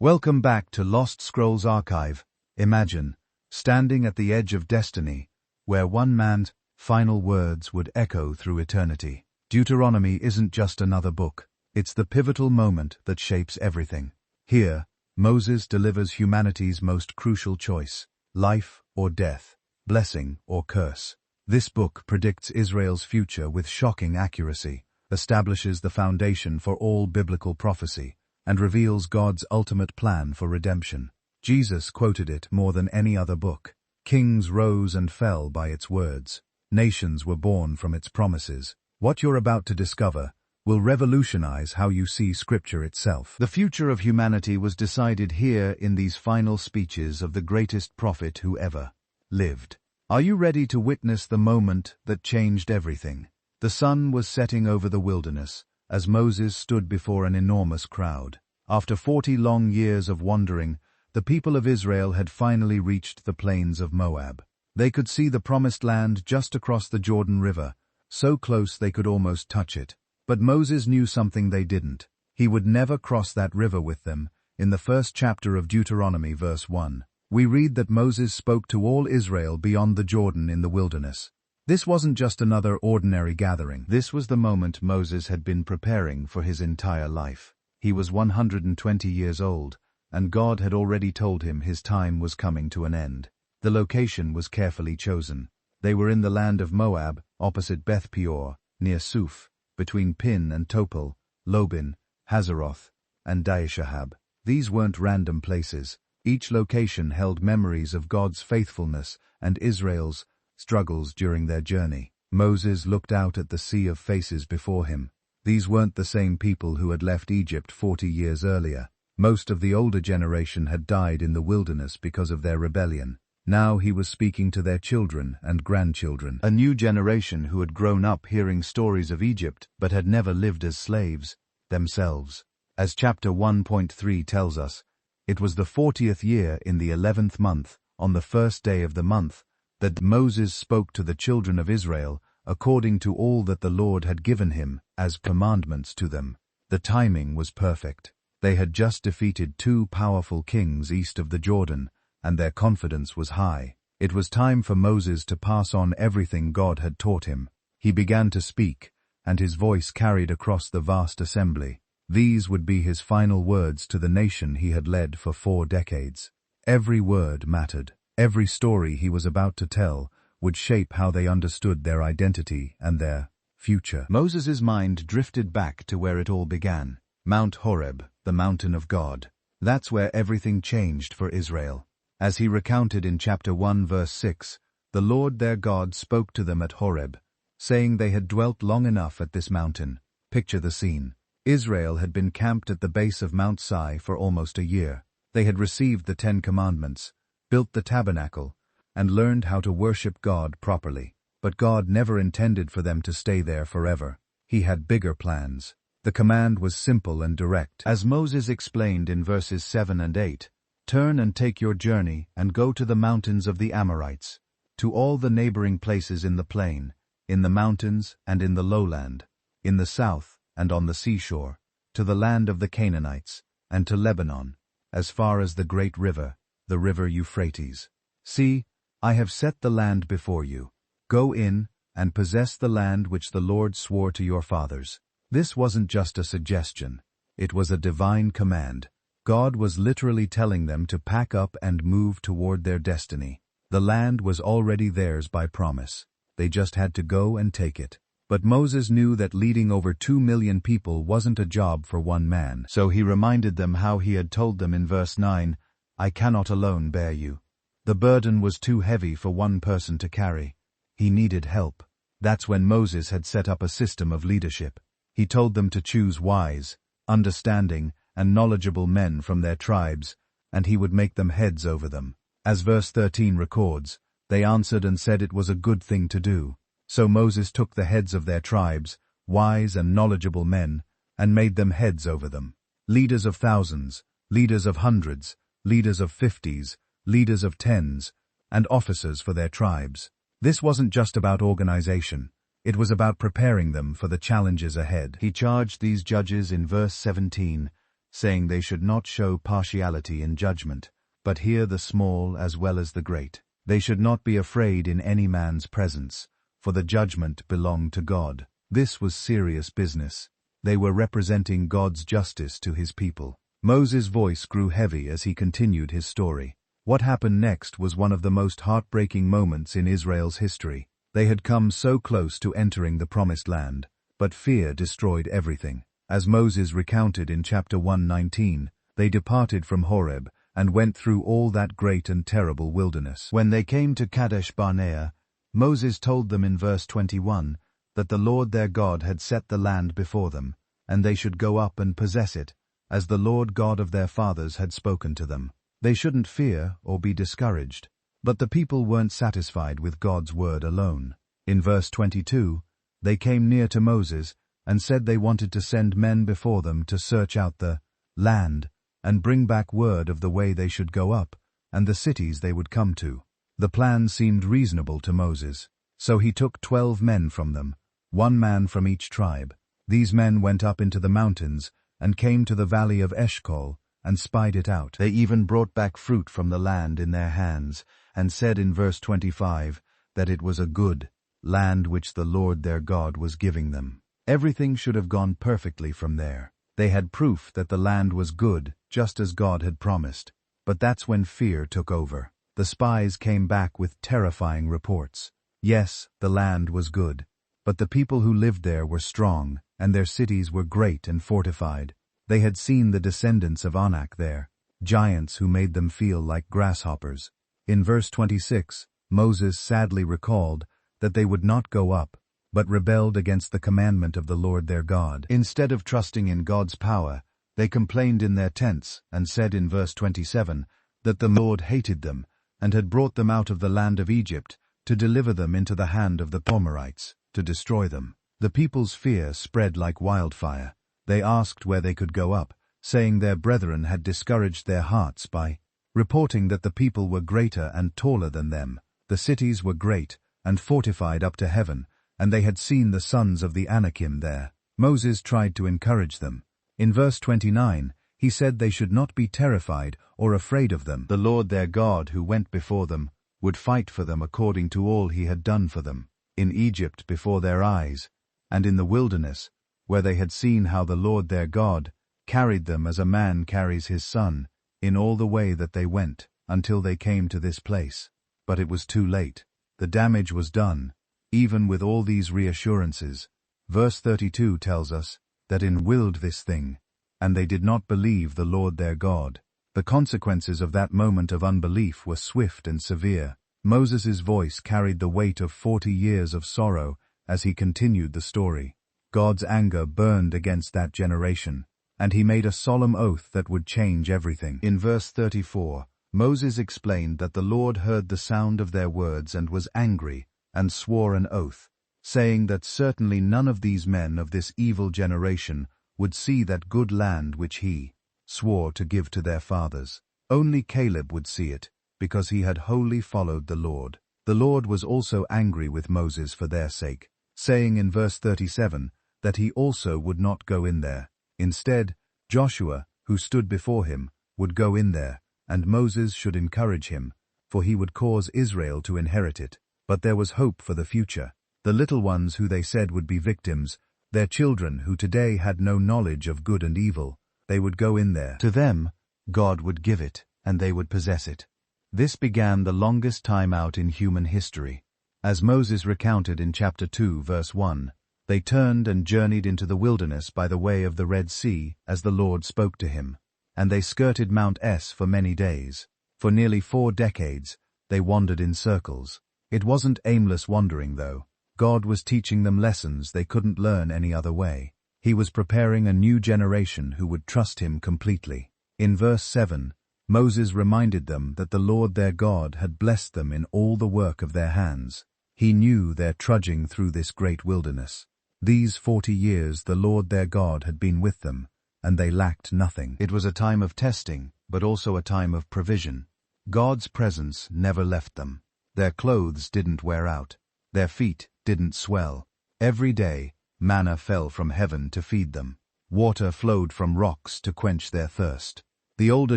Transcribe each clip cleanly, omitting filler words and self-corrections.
Welcome back to Lost Scrolls Archive. Imagine, standing at the edge of destiny, where one man's final words would echo through eternity. Deuteronomy isn't just another book. It's the pivotal moment that shapes everything. Here, Moses delivers humanity's most crucial choice: life or death, blessing or curse. This book predicts Israel's future with shocking accuracy, establishes the foundation for all biblical prophecy, and reveals God's ultimate plan for redemption. Jesus quoted it more than any other book. Kings rose and fell by its words. Nations were born from its promises. What you're about to discover will revolutionize how you see Scripture itself. The future of humanity was decided here in these final speeches of the greatest prophet who ever lived. Are you ready to witness the moment that changed everything? The sun was setting over the wilderness as Moses stood before an enormous crowd. After 40 long years of wandering, the people of Israel had finally reached the plains of Moab. They could see the promised land just across the Jordan River, so close they could almost touch it. But Moses knew something they didn't. He would never cross that river with them. In the first chapter of Deuteronomy, verse 1, we read that Moses spoke to all Israel beyond the Jordan in the wilderness. This wasn't just another ordinary gathering. This was the moment Moses had been preparing for his entire life. He was 120 years old, and God had already told him his time was coming to an end. The location was carefully chosen. They were in the land of Moab, opposite Beth Peor, near Suf, between Pin and Topel, Lobin, Hazeroth, and Daeshahab. These weren't random places. Each location held memories of God's faithfulness and Israel's struggles during their journey. Moses looked out at the sea of faces before him. These weren't the same people who had left Egypt 40 years earlier. Most of the older generation had died in the wilderness because of their rebellion. Now he was speaking to their children and grandchildren, a new generation who had grown up hearing stories of Egypt but had never lived as slaves themselves. As chapter 1.3 tells us, it was the 40th year in the 11th month, on the first day of the month, that Moses spoke to the children of Israel according to all that the Lord had given him as commandments to them. The timing was perfect. They had just defeated 2 powerful kings east of the Jordan, and their confidence was high. It was time for Moses to pass on everything God had taught him. He began to speak, and his voice carried across the vast assembly. These would be his final words to the nation he had led for 4 decades. Every word mattered. Every story he was about to tell would shape how they understood their identity and their future. Moses' mind drifted back to where it all began. Mount Horeb, the mountain of God. That's where everything changed for Israel. As he recounted in chapter 1 verse 6, the Lord their God spoke to them at Horeb, saying they had dwelt long enough at this mountain. Picture the scene. Israel had been camped at the base of Mount Sinai for almost a year. They had received the 10 Commandments, built the tabernacle, and learned how to worship God properly. But God never intended for them to stay there forever. He had bigger plans. The command was simple and direct. As Moses explained in verses 7 and 8, "Turn and take your journey and go to the mountains of the Amorites, to all the neighboring places in the plain, in the mountains and in the lowland, in the south and on the seashore, to the land of the Canaanites, and to Lebanon, as far as the great river, the river Euphrates. See, I have set the land before you. Go in and possess the land which the Lord swore to your fathers." This wasn't just a suggestion. It was a divine command. God was literally telling them to pack up and move toward their destiny. The land was already theirs by promise. They just had to go and take it. But Moses knew that leading over 2 million people wasn't a job for one man. So he reminded them how he had told them in verse 9, "I cannot alone bear you." The burden was too heavy for one person to carry. He needed help. That's when Moses had set up a system of leadership. He told them to choose wise, understanding, and knowledgeable men from their tribes, and he would make them heads over them. As verse 13 records, they answered and said it was a good thing to do. So Moses took the heads of their tribes, wise and knowledgeable men, and made them heads over them. Leaders of thousands, leaders of hundreds, leaders of 50s, leaders of 10s, and officers for their tribes. This wasn't just about organization. It was about preparing them for the challenges ahead. He charged these judges in verse 17 saying they should not show partiality in judgment, but hear the small as well as the great. They should not be afraid in any man's presence, for the judgment belonged to God. This was serious business. They were representing God's justice to his people. Moses' voice grew heavy as he continued his story. What happened next was one of the most heartbreaking moments in Israel's history. They had come so close to entering the Promised Land, but fear destroyed everything. As Moses recounted in chapter 119, they departed from Horeb and went through all that great and terrible wilderness. When they came to Kadesh Barnea, Moses told them in verse 21 that the Lord their God had set the land before them, and they should go up and possess it, as the Lord God of their fathers had spoken to them. They shouldn't fear or be discouraged. But the people weren't satisfied with God's word alone. In verse 22, they came near to Moses and said they wanted to send men before them to search out the land and bring back word of the way they should go up and the cities they would come to. The plan seemed reasonable to Moses, so he took 12 men from them, 1 man from each tribe. These men went up into the mountains and came to the valley of Eshcol and spied it out. They even brought back fruit from the land in their hands, and said in verse 25 that it was a good land which the Lord their God was giving them. Everything should have gone perfectly from there. They had proof that the land was good, just as God had promised. But that's when fear took over. The spies came back with terrifying reports. Yes, the land was good, but the people who lived there were strong, and their cities were great and fortified. They had seen the descendants of Anak there, giants who made them feel like grasshoppers. In verse 26, Moses sadly recalled that they would not go up, but rebelled against the commandment of the Lord their God. Instead of trusting in God's power, they complained in their tents and said in verse 27 that the Lord hated them and had brought them out of the land of Egypt to deliver them into the hand of the Pomerites, to destroy them. The people's fear spread like wildfire. They asked where they could go up, saying their brethren had discouraged their hearts by reporting that the people were greater and taller than them. The cities were great and fortified up to heaven, and they had seen the sons of the Anakim there. Moses tried to encourage them. In verse 29, he said they should not be terrified or afraid of them. The Lord their God, who went before them, would fight for them according to all he had done for them, in Egypt before their eyes, and in the wilderness, where they had seen how the Lord their God carried them as a man carries his son, in all the way that they went, until they came to this place. But it was too late. The damage was done, even with all these reassurances. Verse 32 tells us that in willed this thing, and they did not believe the Lord their God. The consequences of that moment of unbelief were swift and severe. Moses' voice carried the weight of 40 years of sorrow as he continued the story. God's anger burned against that generation, and he made a solemn oath that would change everything. In verse 34, Moses explained that the Lord heard the sound of their words and was angry, and swore an oath, saying that certainly none of these men of this evil generation would see that good land which he swore to give to their fathers. Only Caleb would see it, because he had wholly followed the Lord. The Lord was also angry with Moses for their sake, saying in verse 37 that he also would not go in there. Instead, Joshua, who stood before him, would go in there, and Moses should encourage him, for he would cause Israel to inherit it. But there was hope for the future. The little ones who they said would be victims, their children who today had no knowledge of good and evil, they would go in there. To them, God would give it, and they would possess it. This began the longest time out in human history. As Moses recounted in chapter 2, verse 1, they turned and journeyed into the wilderness by the way of the Red Sea, as the Lord spoke to him. And they skirted Mount S for many days. For nearly 4 decades, they wandered in circles. It wasn't aimless wandering, though. God was teaching them lessons they couldn't learn any other way. He was preparing a new generation who would trust him completely. In verse 7, Moses reminded them that the Lord their God had blessed them in all the work of their hands. He knew their trudging through this great wilderness. These 40 years the Lord their God had been with them, and they lacked nothing. It was a time of testing, but also a time of provision. God's presence never left them. Their clothes didn't wear out. Their feet didn't swell. Every day, manna fell from heaven to feed them. Water flowed from rocks to quench their thirst. The older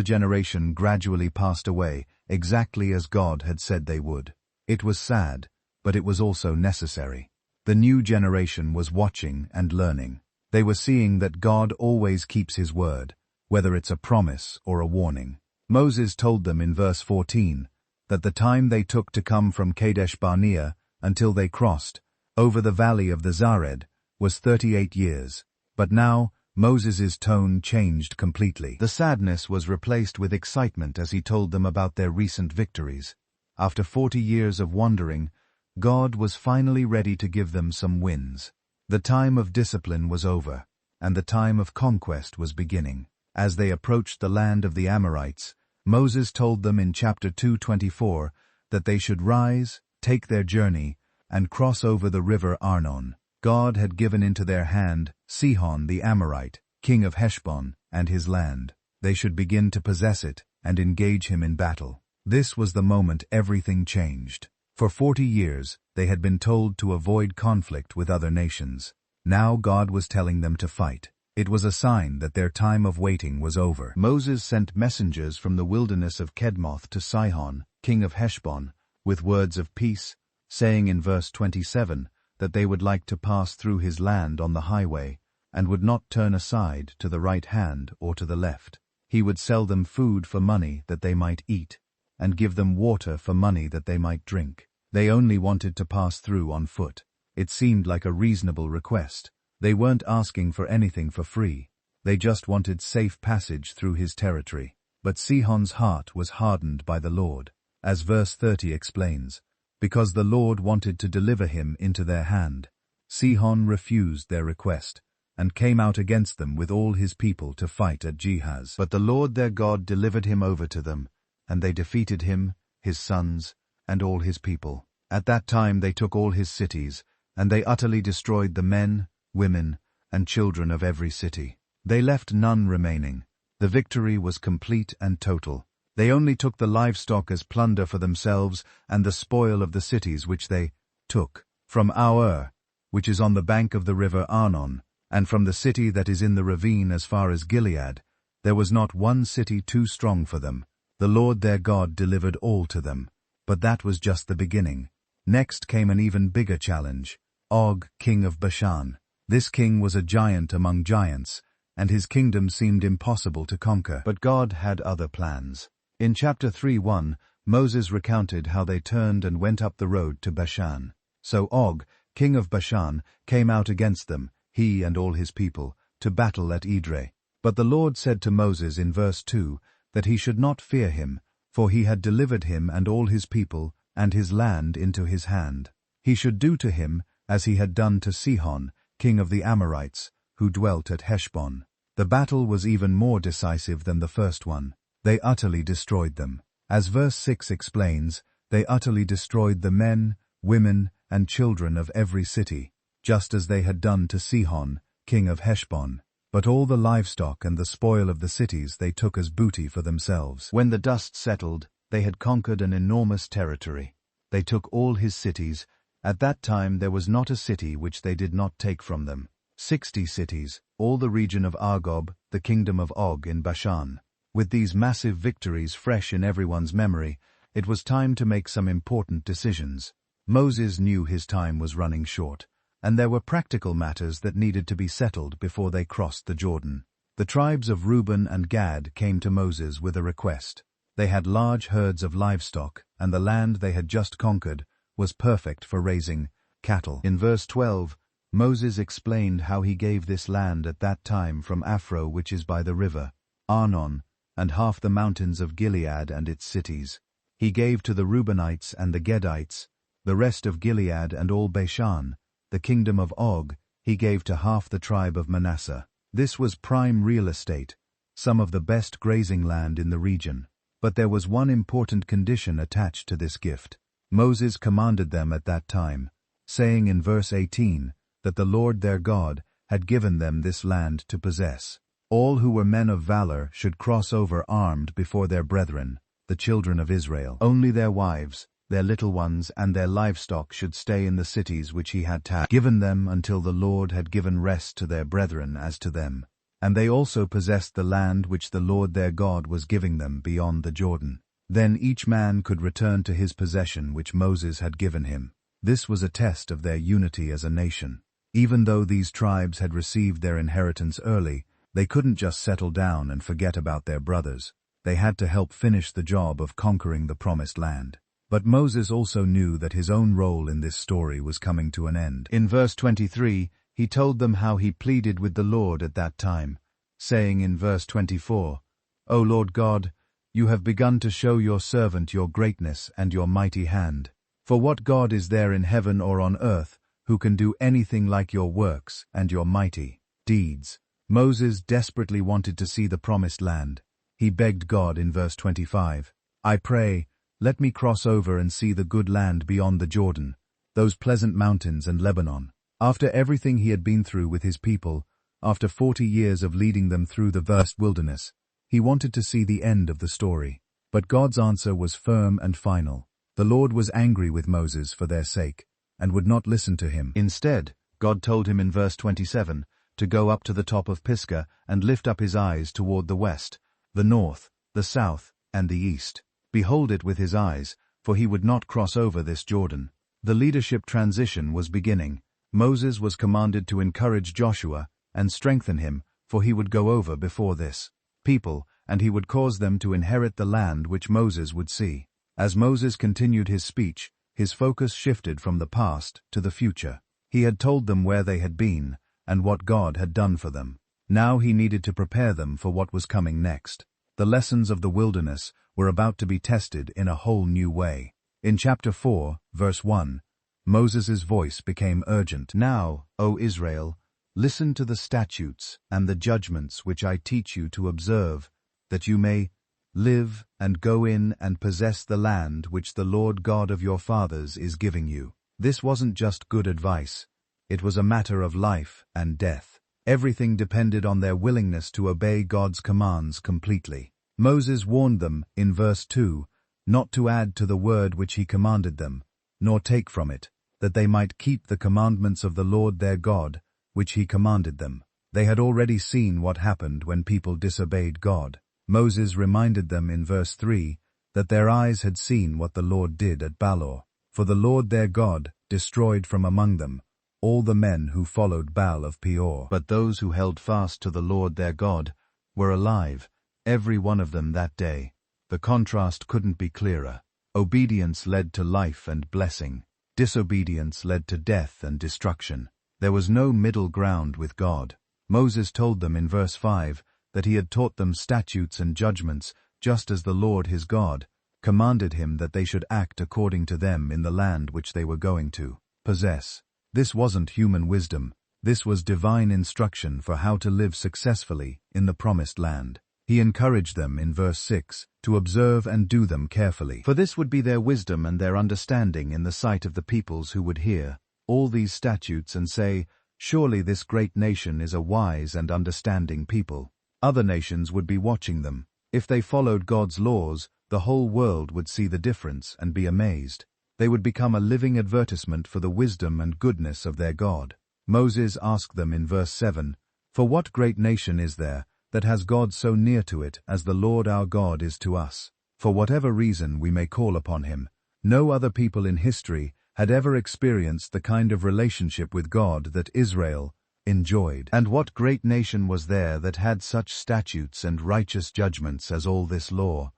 generation gradually passed away, exactly as God had said they would. It was sad, but it was also necessary. The new generation was watching and learning. They were seeing that God always keeps his word, whether it's a promise or a warning. Moses told them in verse 14 that the time they took to come from Kadesh Barnea until they crossed over the valley of the Zared was 38 years. But now, Moses's tone changed completely. The sadness was replaced with excitement as he told them about their recent victories. After 40 years of wandering, God was finally ready to give them some wins. The time of discipline was over, and the time of conquest was beginning. As they approached the land of the Amorites, Moses told them in chapter 2:24 that they should rise, take their journey, and cross over the river Arnon. God had given into their hand Sihon the Amorite, king of Heshbon, and his land. They should begin to possess it and engage him in battle. This was the moment everything changed. For 40 years, they had been told to avoid conflict with other nations. Now God was telling them to fight. It was a sign that their time of waiting was over. Moses sent messengers from the wilderness of Kedmoth to Sihon, king of Heshbon, with words of peace, saying in verse 27 that they would like to pass through his land on the highway, and would not turn aside to the right hand or to the left. He would sell them food for money that they might eat, and give them water for money that they might drink. They only wanted to pass through on foot. It seemed like a reasonable request. They weren't asking for anything for free. They just wanted safe passage through his territory. But Sihon's heart was hardened by the Lord, as verse 30 explains. Because the Lord wanted to deliver him into their hand, Sihon refused their request, and came out against them with all his people to fight at Jehaz. But the Lord their God delivered him over to them, and they defeated him, his sons, and all his people. At that time they took all his cities, and they utterly destroyed the men, women, and children of every city. They left none remaining. The victory was complete and total. They only took the livestock as plunder for themselves and the spoil of the cities which they took. From Aur, which is on the bank of the river Arnon, and from the city that is in the ravine as far as Gilead, there was not one city too strong for them. The Lord their God delivered all to them. But that was just the beginning. Next came an even bigger challenge. Og, king of Bashan. This king was a giant among giants, and his kingdom seemed impossible to conquer. But God had other plans. In chapter 3:1, Moses recounted how they turned and went up the road to Bashan. So Og, king of Bashan, came out against them, he and all his people, to battle at Edrei. But the Lord said to Moses in verse 2 that he should not fear him, for he had delivered him and all his people and his land into his hand. He should do to him as he had done to Sihon, king of the Amorites, who dwelt at Heshbon. The battle was even more decisive than the first one. They utterly destroyed them. As verse 6 explains, they utterly destroyed the men, women, and children of every city, just as they had done to Sihon, king of Heshbon. But all the livestock and the spoil of the cities they took as booty for themselves. When the dust settled, they had conquered an enormous territory. They took all his cities. At that time there was not a city which they did not take from them. 60 cities, all the region of Argob, the kingdom of Og in Bashan. With these massive victories fresh in everyone's memory, it was time to make some important decisions. Moses knew his time was running short, and there were practical matters that needed to be settled before they crossed the Jordan. The tribes of Reuben and Gad came to Moses with a request. They had large herds of livestock, and the land they had just conquered was perfect for raising cattle. In verse 12, Moses explained how he gave this land at that time from Aphro, which is by the river Arnon, and half the mountains of Gilead and its cities. He gave to the Reubenites and the Gadites, the rest of Gilead and all Bashan. The kingdom of Og he gave to half the tribe of Manasseh. This was prime real estate, some of the best grazing land in the region. But there was one important condition attached to this gift. Moses commanded them at that time, saying in verse 18 that the Lord their God had given them this land to possess. All who were men of valor should cross over armed before their brethren, the children of Israel. Only their wives, their little ones, and their livestock should stay in the cities which he had given them until the Lord had given rest to their brethren as to them. And they also possessed the land which the Lord their God was giving them beyond the Jordan. Then each man could return to his possession which Moses had given him. This was a test of their unity as a nation. Even though these tribes had received their inheritance early, they couldn't just settle down and forget about their brothers. They had to help finish the job of conquering the promised land. But Moses also knew that his own role in this story was coming to an end. In verse 23, he told them how he pleaded with the Lord at that time, saying in verse 24, "O Lord God, you have begun to show your servant your greatness and your mighty hand. For what God is there in heaven or on earth who can do anything like your works and your mighty deeds?" Moses desperately wanted to see the promised land. He begged God in verse 25, "I pray, let me cross over and see the good land beyond the Jordan, those pleasant mountains and Lebanon." After everything he had been through with his people, after 40 years of leading them through the vast wilderness, he wanted to see the end of the story. But God's answer was firm and final. The Lord was angry with Moses for their sake, and would not listen to him. Instead, God told him in verse 27 to go up to the top of Pisgah and lift up his eyes toward the west, the north, the south, and the east. Behold it with his eyes, for he would not cross over this Jordan. The leadership transition was beginning. Moses was commanded to encourage Joshua and strengthen him, for he would go over before this people, and he would cause them to inherit the land which Moses would see. As Moses continued his speech, his focus shifted from the past to the future. He had told them where they had been and what God had done for them. Now he needed to prepare them for what was coming next. The lessons of the wilderness were about to be tested in a whole new way. In chapter 4, verse 1, Moses' voice became urgent. "Now, O Israel, listen to the statutes and the judgments which I teach you to observe, that you may live and go in and possess the land which the Lord God of your fathers is giving you." This wasn't just good advice. It was a matter of life and death. Everything depended on their willingness to obey God's commands completely. Moses warned them, in verse 2, not to add to the word which he commanded them, nor take from it, that they might keep the commandments of the Lord their God, which he commanded them. They had already seen what happened when people disobeyed God. Moses reminded them in verse 3 that their eyes had seen what the Lord did at Balor. For the Lord their God destroyed from among them all the men who followed Baal of Peor. But those who held fast to the Lord their God were alive, every one of them that day. The contrast couldn't be clearer. Obedience led to life and blessing. Disobedience led to death and destruction. There was no middle ground with God. Moses told them in verse 5 that he had taught them statutes and judgments, just as the Lord his God commanded him that they should act according to them in the land which they were going to possess. This wasn't human wisdom. This was divine instruction for how to live successfully in the promised land. He encouraged them in verse 6 to observe and do them carefully, for this would be their wisdom and their understanding in the sight of the peoples who would hear all these statutes and say, "Surely this great nation is a wise and understanding people." Other nations would be watching them. If they followed God's laws, the whole world would see the difference and be amazed. They would become a living advertisement for the wisdom and goodness of their God. Moses asked them in verse 7, "For what great nation is there that has God so near to it as the Lord our God is to us? For whatever reason we may call upon him, no other people in history had ever experienced the kind of relationship with God that Israel enjoyed. And what great nation was there that had such statutes and righteous judgments as all this law,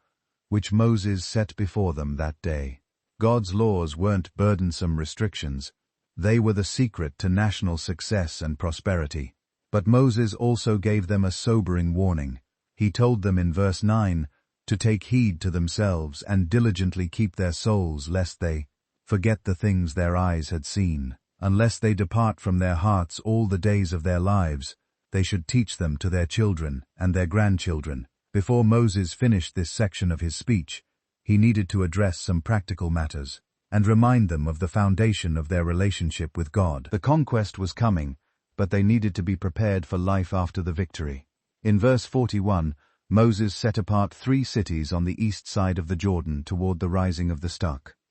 which Moses set before them that day?" God's laws weren't burdensome restrictions. They were the secret to national success and prosperity. But Moses also gave them a sobering warning. He told them in verse 9 to take heed to themselves and diligently keep their souls lest they forget the things their eyes had seen. Unless they depart from their hearts all the days of their lives, they should teach them to their children and their grandchildren. Before Moses finished this section of his speech, he needed to address some practical matters and remind them of the foundation of their relationship with God. The conquest was coming, but they needed to be prepared for life after the victory. In verse 41, Moses set apart 3 cities on the east side of the Jordan toward the rising of the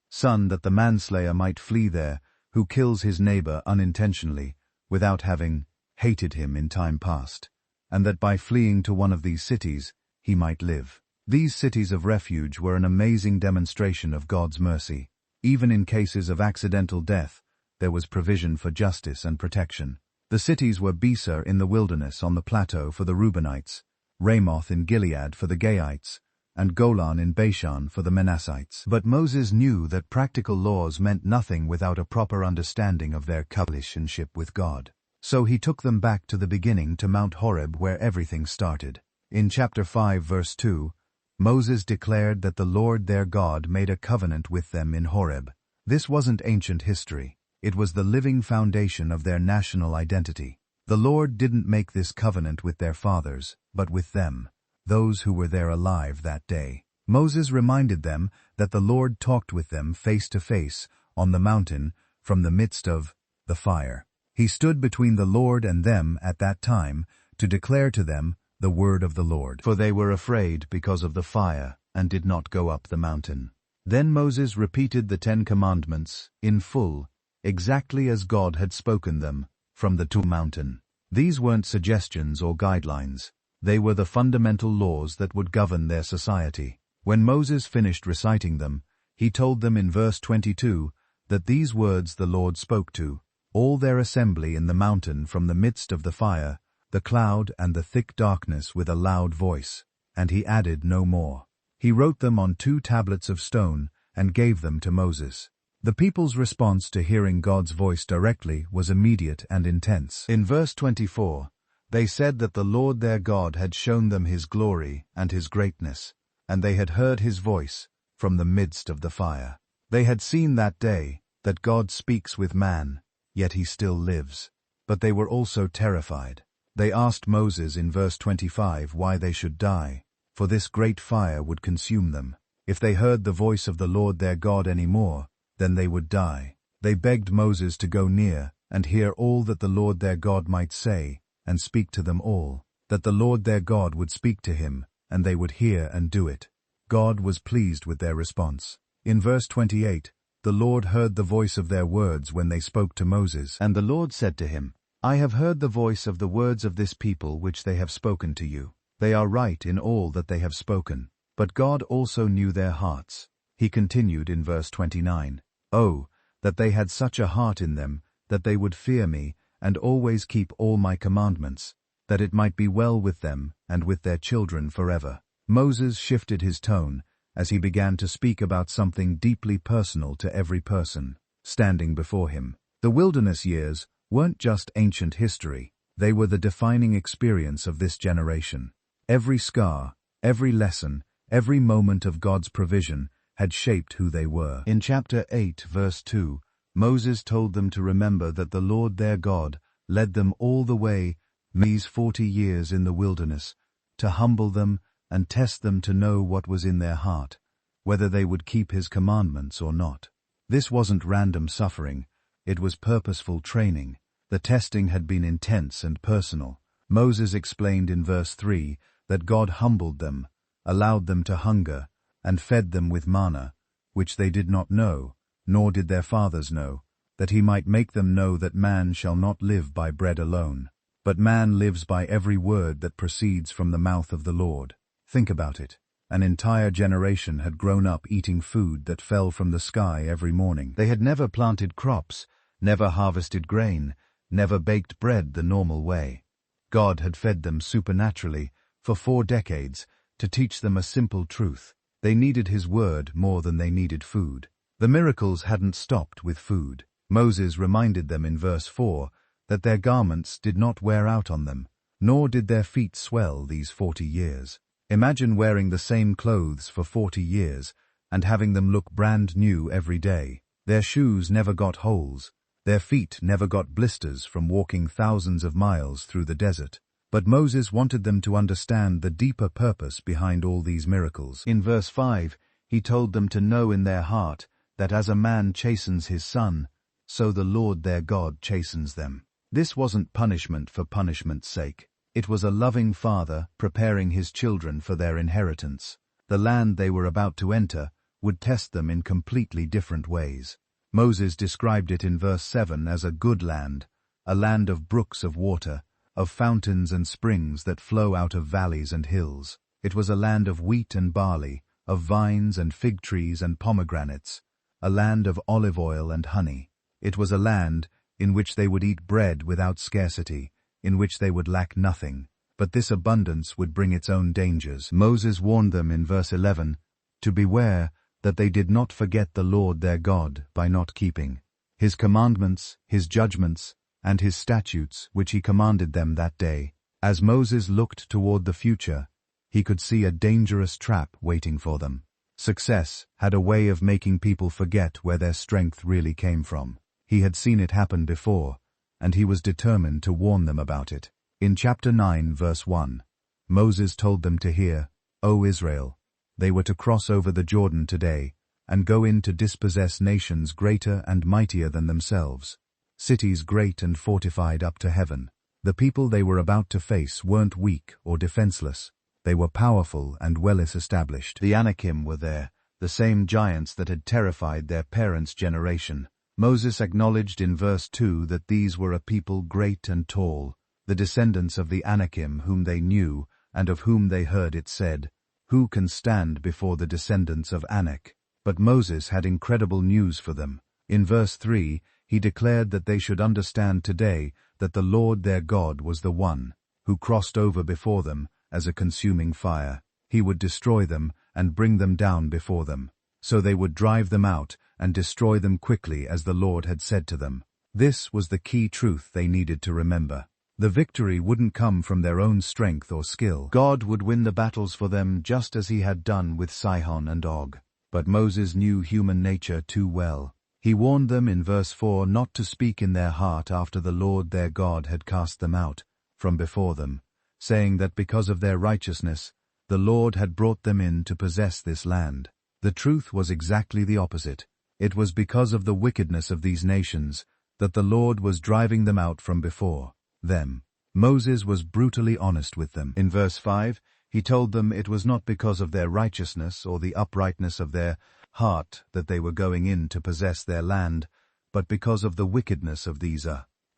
sun, that the manslayer might flee there, who kills his neighbor unintentionally, without having hated him in time past. and that by fleeing to one of these cities, he might live. These cities of refuge were an amazing demonstration of God's mercy. Even in cases of accidental death, there was provision for justice and protection. The cities were Beser in the wilderness on the plateau for the Reubenites, Ramoth in Gilead for the Gaites, and Golan in Bashan for the Manassites. But Moses knew that practical laws meant nothing without a proper understanding of their relationship with God. So he took them back to the beginning to Mount Horeb where everything started. In chapter 5 verse 2, Moses declared that the Lord their God made a covenant with them in Horeb. This wasn't ancient history. It was the living foundation of their national identity. The Lord didn't make this covenant with their fathers, but with them, those who were there alive that day. Moses reminded them that the Lord talked with them face to face on the mountain from the midst of the fire. He stood between the Lord and them at that time to declare to them the word of the Lord. For they were afraid because of the fire and did not go up the mountain. Then Moses repeated the 10 Commandments in full, exactly as God had spoken them from the mountain. These weren't suggestions or guidelines. They were the fundamental laws that would govern their society. When Moses finished reciting them, he told them in verse 22 that these words the Lord spoke to all their assembly in the mountain from the midst of the fire, the cloud and the thick darkness with a loud voice, and he added no more. He wrote them on 2 tablets of stone and gave them to Moses. The people's response to hearing God's voice directly was immediate and intense. In verse 24, they said that the Lord their God had shown them his glory and his greatness, and they had heard his voice from the midst of the fire. They had seen that day that God speaks with man, yet he still lives. But they were also terrified. They asked Moses in verse 25 why they should die, for this great fire would consume them. If they heard the voice of the Lord their God any more, then they would die. They begged Moses to go near and hear all that the Lord their God might say, and speak to them all, that the Lord their God would speak to him, and they would hear and do it. God was pleased with their response. In verse 28, the Lord heard the voice of their words when they spoke to Moses. And the Lord said to him, I have heard the voice of the words of this people which they have spoken to you. They are right in all that they have spoken. But God also knew their hearts. He continued in verse 29, Oh, that they had such a heart in them, that they would fear me, and always keep all my commandments, that it might be well with them and with their children forever. Moses shifted his tone as he began to speak about something deeply personal to every person standing before him. The wilderness years weren't just ancient history, they were the defining experience of this generation. Every scar, every lesson, every moment of God's provision had shaped who they were. In chapter 8, verse 2, Moses told them to remember that the Lord their God led them all the way these 40 years in the wilderness, to humble them and test them to know what was in their heart, whether they would keep his commandments or not. This wasn't random suffering, it was purposeful training. The testing had been intense and personal. Moses explained in verse 3 that God humbled them, allowed them to hunger, and fed them with manna, which they did not know, nor did their fathers know, that he might make them know that man shall not live by bread alone, but man lives by every word that proceeds from the mouth of the Lord. Think about it. An entire generation had grown up eating food that fell from the sky every morning. They had never planted crops, never harvested grain, never baked bread the normal way. God had fed them supernaturally for 4 decades to teach them a simple truth. They needed his word more than they needed food. The miracles hadn't stopped with food. Moses reminded them in verse 4 that their garments did not wear out on them, nor did their feet swell these 40 years. Imagine wearing the same clothes for 40 years and having them look brand new every day. Their shoes never got holes. Their feet never got blisters from walking thousands of miles through the desert. But Moses wanted them to understand the deeper purpose behind all these miracles. In verse 5, he told them to know in their heart that as a man chastens his son, so the Lord their God chastens them. This wasn't punishment for punishment's sake. It was a loving father preparing his children for their inheritance. The land they were about to enter would test them in completely different ways. Moses described it in verse 7 as a good land, a land of brooks of water, of fountains and springs that flow out of valleys and hills. It was a land of wheat and barley, of vines and fig trees and pomegranates, a land of olive oil and honey. It was a land in which they would eat bread without scarcity, in which they would lack nothing. But this abundance would bring its own dangers. Moses warned them in verse 11 to beware that they did not forget the Lord their God by not keeping his commandments, his judgments, and his statutes which he commanded them that day. As Moses looked toward the future, he could see a dangerous trap waiting for them. Success had a way of making people forget where their strength really came from. He had seen it happen before, and he was determined to warn them about it. In chapter 9, verse 1, Moses told them to hear, O Israel, they were to cross over the Jordan today, and go in to dispossess nations greater and mightier than themselves, cities great and fortified up to heaven. The people they were about to face weren't weak or defenseless. They were powerful and well-established. The Anakim were there, the same giants that had terrified their parents' generation. Moses acknowledged in verse 2 that these were a people great and tall, the descendants of the Anakim whom they knew and of whom they heard it said, "Who can stand before the descendants of Anak?" But Moses had incredible news for them. In verse 3, he declared that they should understand today that the Lord their God was the one who crossed over before them as a consuming fire. He would destroy them and bring them down before them. So they would drive them out and destroy them quickly as the Lord had said to them. This was the key truth they needed to remember. The victory wouldn't come from their own strength or skill. God would win the battles for them just as he had done with Sihon and Og. But Moses knew human nature too well. He warned them in verse 4 not to speak in their heart after the Lord their God had cast them out from before them, saying that because of their righteousness, the Lord had brought them in to possess this land. The truth was exactly the opposite. It was because of the wickedness of these nations that the Lord was driving them out from before them. Moses was brutally honest with them. In verse 5, he told them it was not because of their righteousness or the uprightness of their heart that they were going in to possess their land, but because of the wickedness of these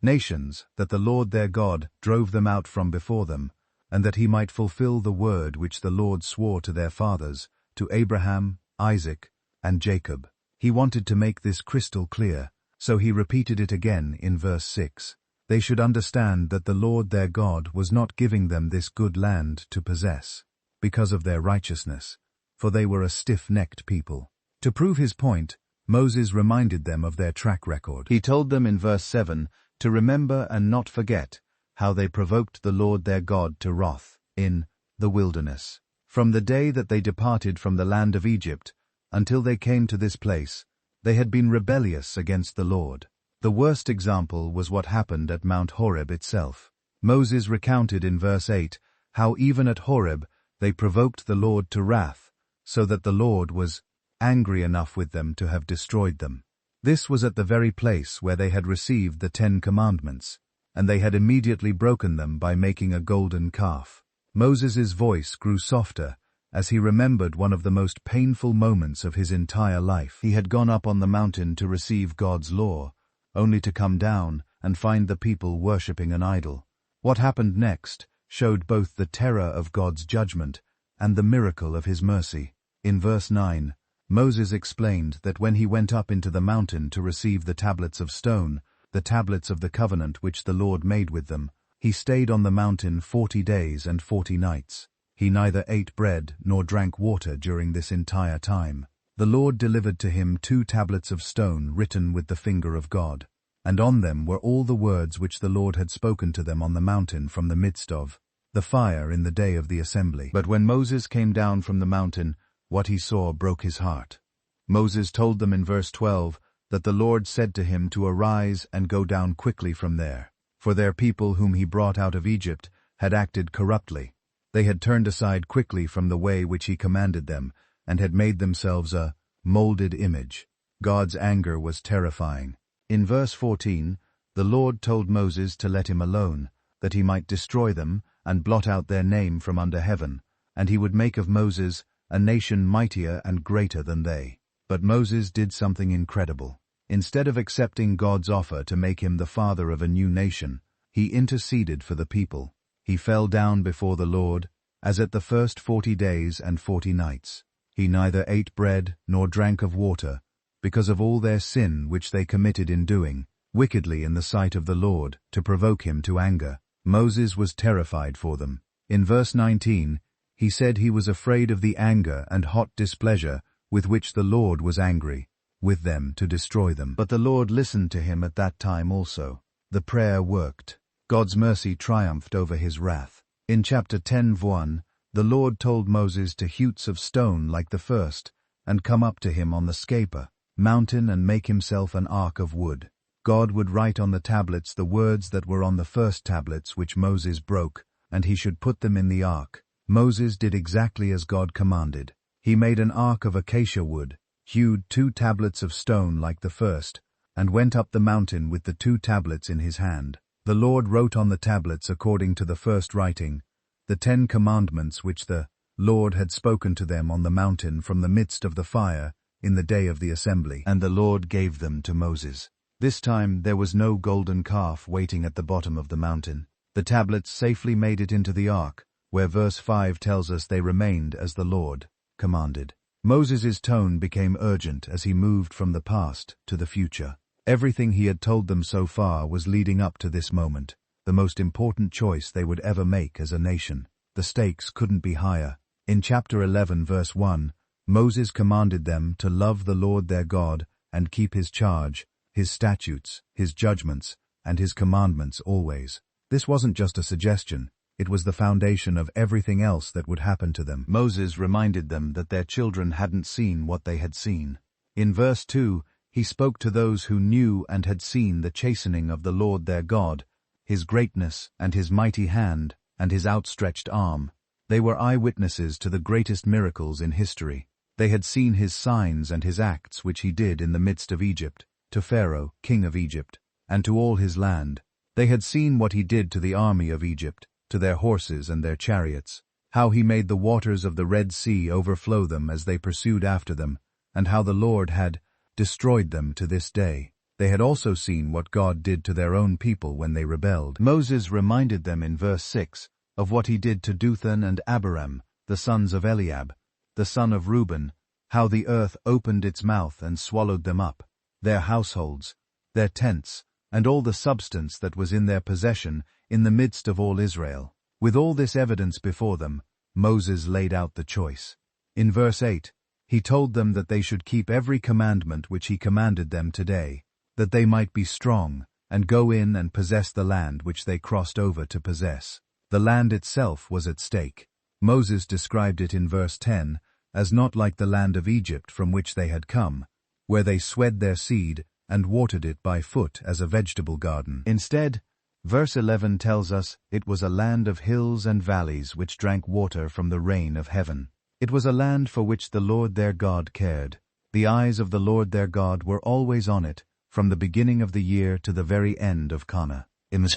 nations, that the Lord their God drove them out from before them, and that he might fulfill the word which the Lord swore to their fathers, to Abraham, Isaac, and Jacob. He wanted to make this crystal clear, so he repeated it again in verse 6. They should understand that the Lord their God was not giving them this good land to possess, because of their righteousness, for they were a stiff-necked people. To prove his point, Moses reminded them of their track record. He told them in verse 7 to remember and not forget how they provoked the Lord their God to wrath in the wilderness. From the day that they departed from the land of Egypt until they came to this place, they had been rebellious against the Lord. The worst example was what happened at Mount Horeb itself. Moses recounted in verse 8 how even at Horeb they provoked the Lord to wrath, so that the Lord was angry enough with them to have destroyed them. This was at the very place where they had received the 10 Commandments, and they had immediately broken them by making a golden calf. Moses' voice grew softer as he remembered one of the most painful moments of his entire life. He had gone up on the mountain to receive God's law, only to come down and find the people worshipping an idol. What happened next showed both the terror of God's judgment and the miracle of his mercy. In verse 9, Moses explained that when he went up into the mountain to receive the tablets of stone, the tablets of the covenant which the Lord made with them, he stayed on the mountain 40 days and 40 nights. He neither ate bread nor drank water during this entire time. The Lord delivered to him 2 tablets of stone written with the finger of God, and on them were all the words which the Lord had spoken to them on the mountain from the midst of the fire in the day of the assembly. But when Moses came down from the mountain, what he saw broke his heart. Moses told them in verse 12 that the Lord said to him to arise and go down quickly from there, for their people whom he brought out of Egypt had acted corruptly. They had turned aside quickly from the way which he commanded them, and had made themselves a molded image. God's anger was terrifying. In verse 14, the Lord told Moses to let him alone, that he might destroy them and blot out their name from under heaven, and he would make of Moses a nation mightier and greater than they. But Moses did something incredible. Instead of accepting God's offer to make him the father of a new nation, He interceded for the people. He fell down before the Lord, as at the first 40 days and 40 nights. He neither ate bread nor drank of water, because of all their sin which they committed in doing wickedly in the sight of the Lord, to provoke him to anger. Moses was terrified for them. In verse 19, he said he was afraid of the anger and hot displeasure with which the Lord was angry with them to destroy them. But the Lord listened to him at that time also. The prayer worked. God's mercy triumphed over his wrath. In chapter 10:1, the Lord told Moses to hewts of stone like the first, and come up to him on the Scapa mountain and make himself an ark of wood. God would write on the tablets the words that were on the first tablets which Moses broke, and he should put them in the ark. Moses did exactly as God commanded. He made an ark of acacia wood, hewed 2 tablets of stone like the first, and went up the mountain with the 2 tablets in his hand. The Lord wrote on the tablets according to the first writing, the 10 commandments which the Lord had spoken to them on the mountain from the midst of the fire in the day of the assembly. And the Lord gave them to Moses. This time there was no golden calf waiting at the bottom of the mountain. The tablets safely made it into the ark, where verse 5 tells us they remained as the Lord commanded. Moses' tone became urgent as he moved from the past to the future. Everything he had told them so far was leading up to this moment, the most important choice they would ever make as a nation. The stakes couldn't be higher. In chapter 11 verse 1, Moses commanded them to love the Lord their God and keep his charge, his statutes, his judgments, and his commandments always. This wasn't just a suggestion, it was the foundation of everything else that would happen to them. Moses reminded them that their children hadn't seen what they had seen. In verse 2, he spoke to those who knew and had seen the chastening of the Lord their God, his greatness and his mighty hand and his outstretched arm. They were eyewitnesses to the greatest miracles in history. They had seen his signs and his acts which he did in the midst of Egypt, to Pharaoh, king of Egypt, and to all his land. They had seen what he did to the army of Egypt, to their horses and their chariots, how he made the waters of the Red Sea overflow them as they pursued after them, and how the Lord had destroyed them to this day. They had also seen what God did to their own people when they rebelled. Moses reminded them in verse 6 of what he did to Dathan and Abiram, the sons of Eliab, the son of Reuben, how the earth opened its mouth and swallowed them up, their households, their tents, and all the substance that was in their possession in the midst of all Israel. With all this evidence before them, Moses laid out the choice. In verse 8, he told them that they should keep every commandment which he commanded them today, that they might be strong, and go in and possess the land which they crossed over to possess. The land itself was at stake. Moses described it in verse 10 as not like the land of Egypt from which they had come, where they swed their seed and watered it by foot as a vegetable garden. Instead, verse 11 tells us it was a land of hills and valleys which drank water from the rain of heaven. It was a land for which the Lord their God cared. The eyes of the Lord their God were always on it, from the beginning of the year to the very end of Canaan.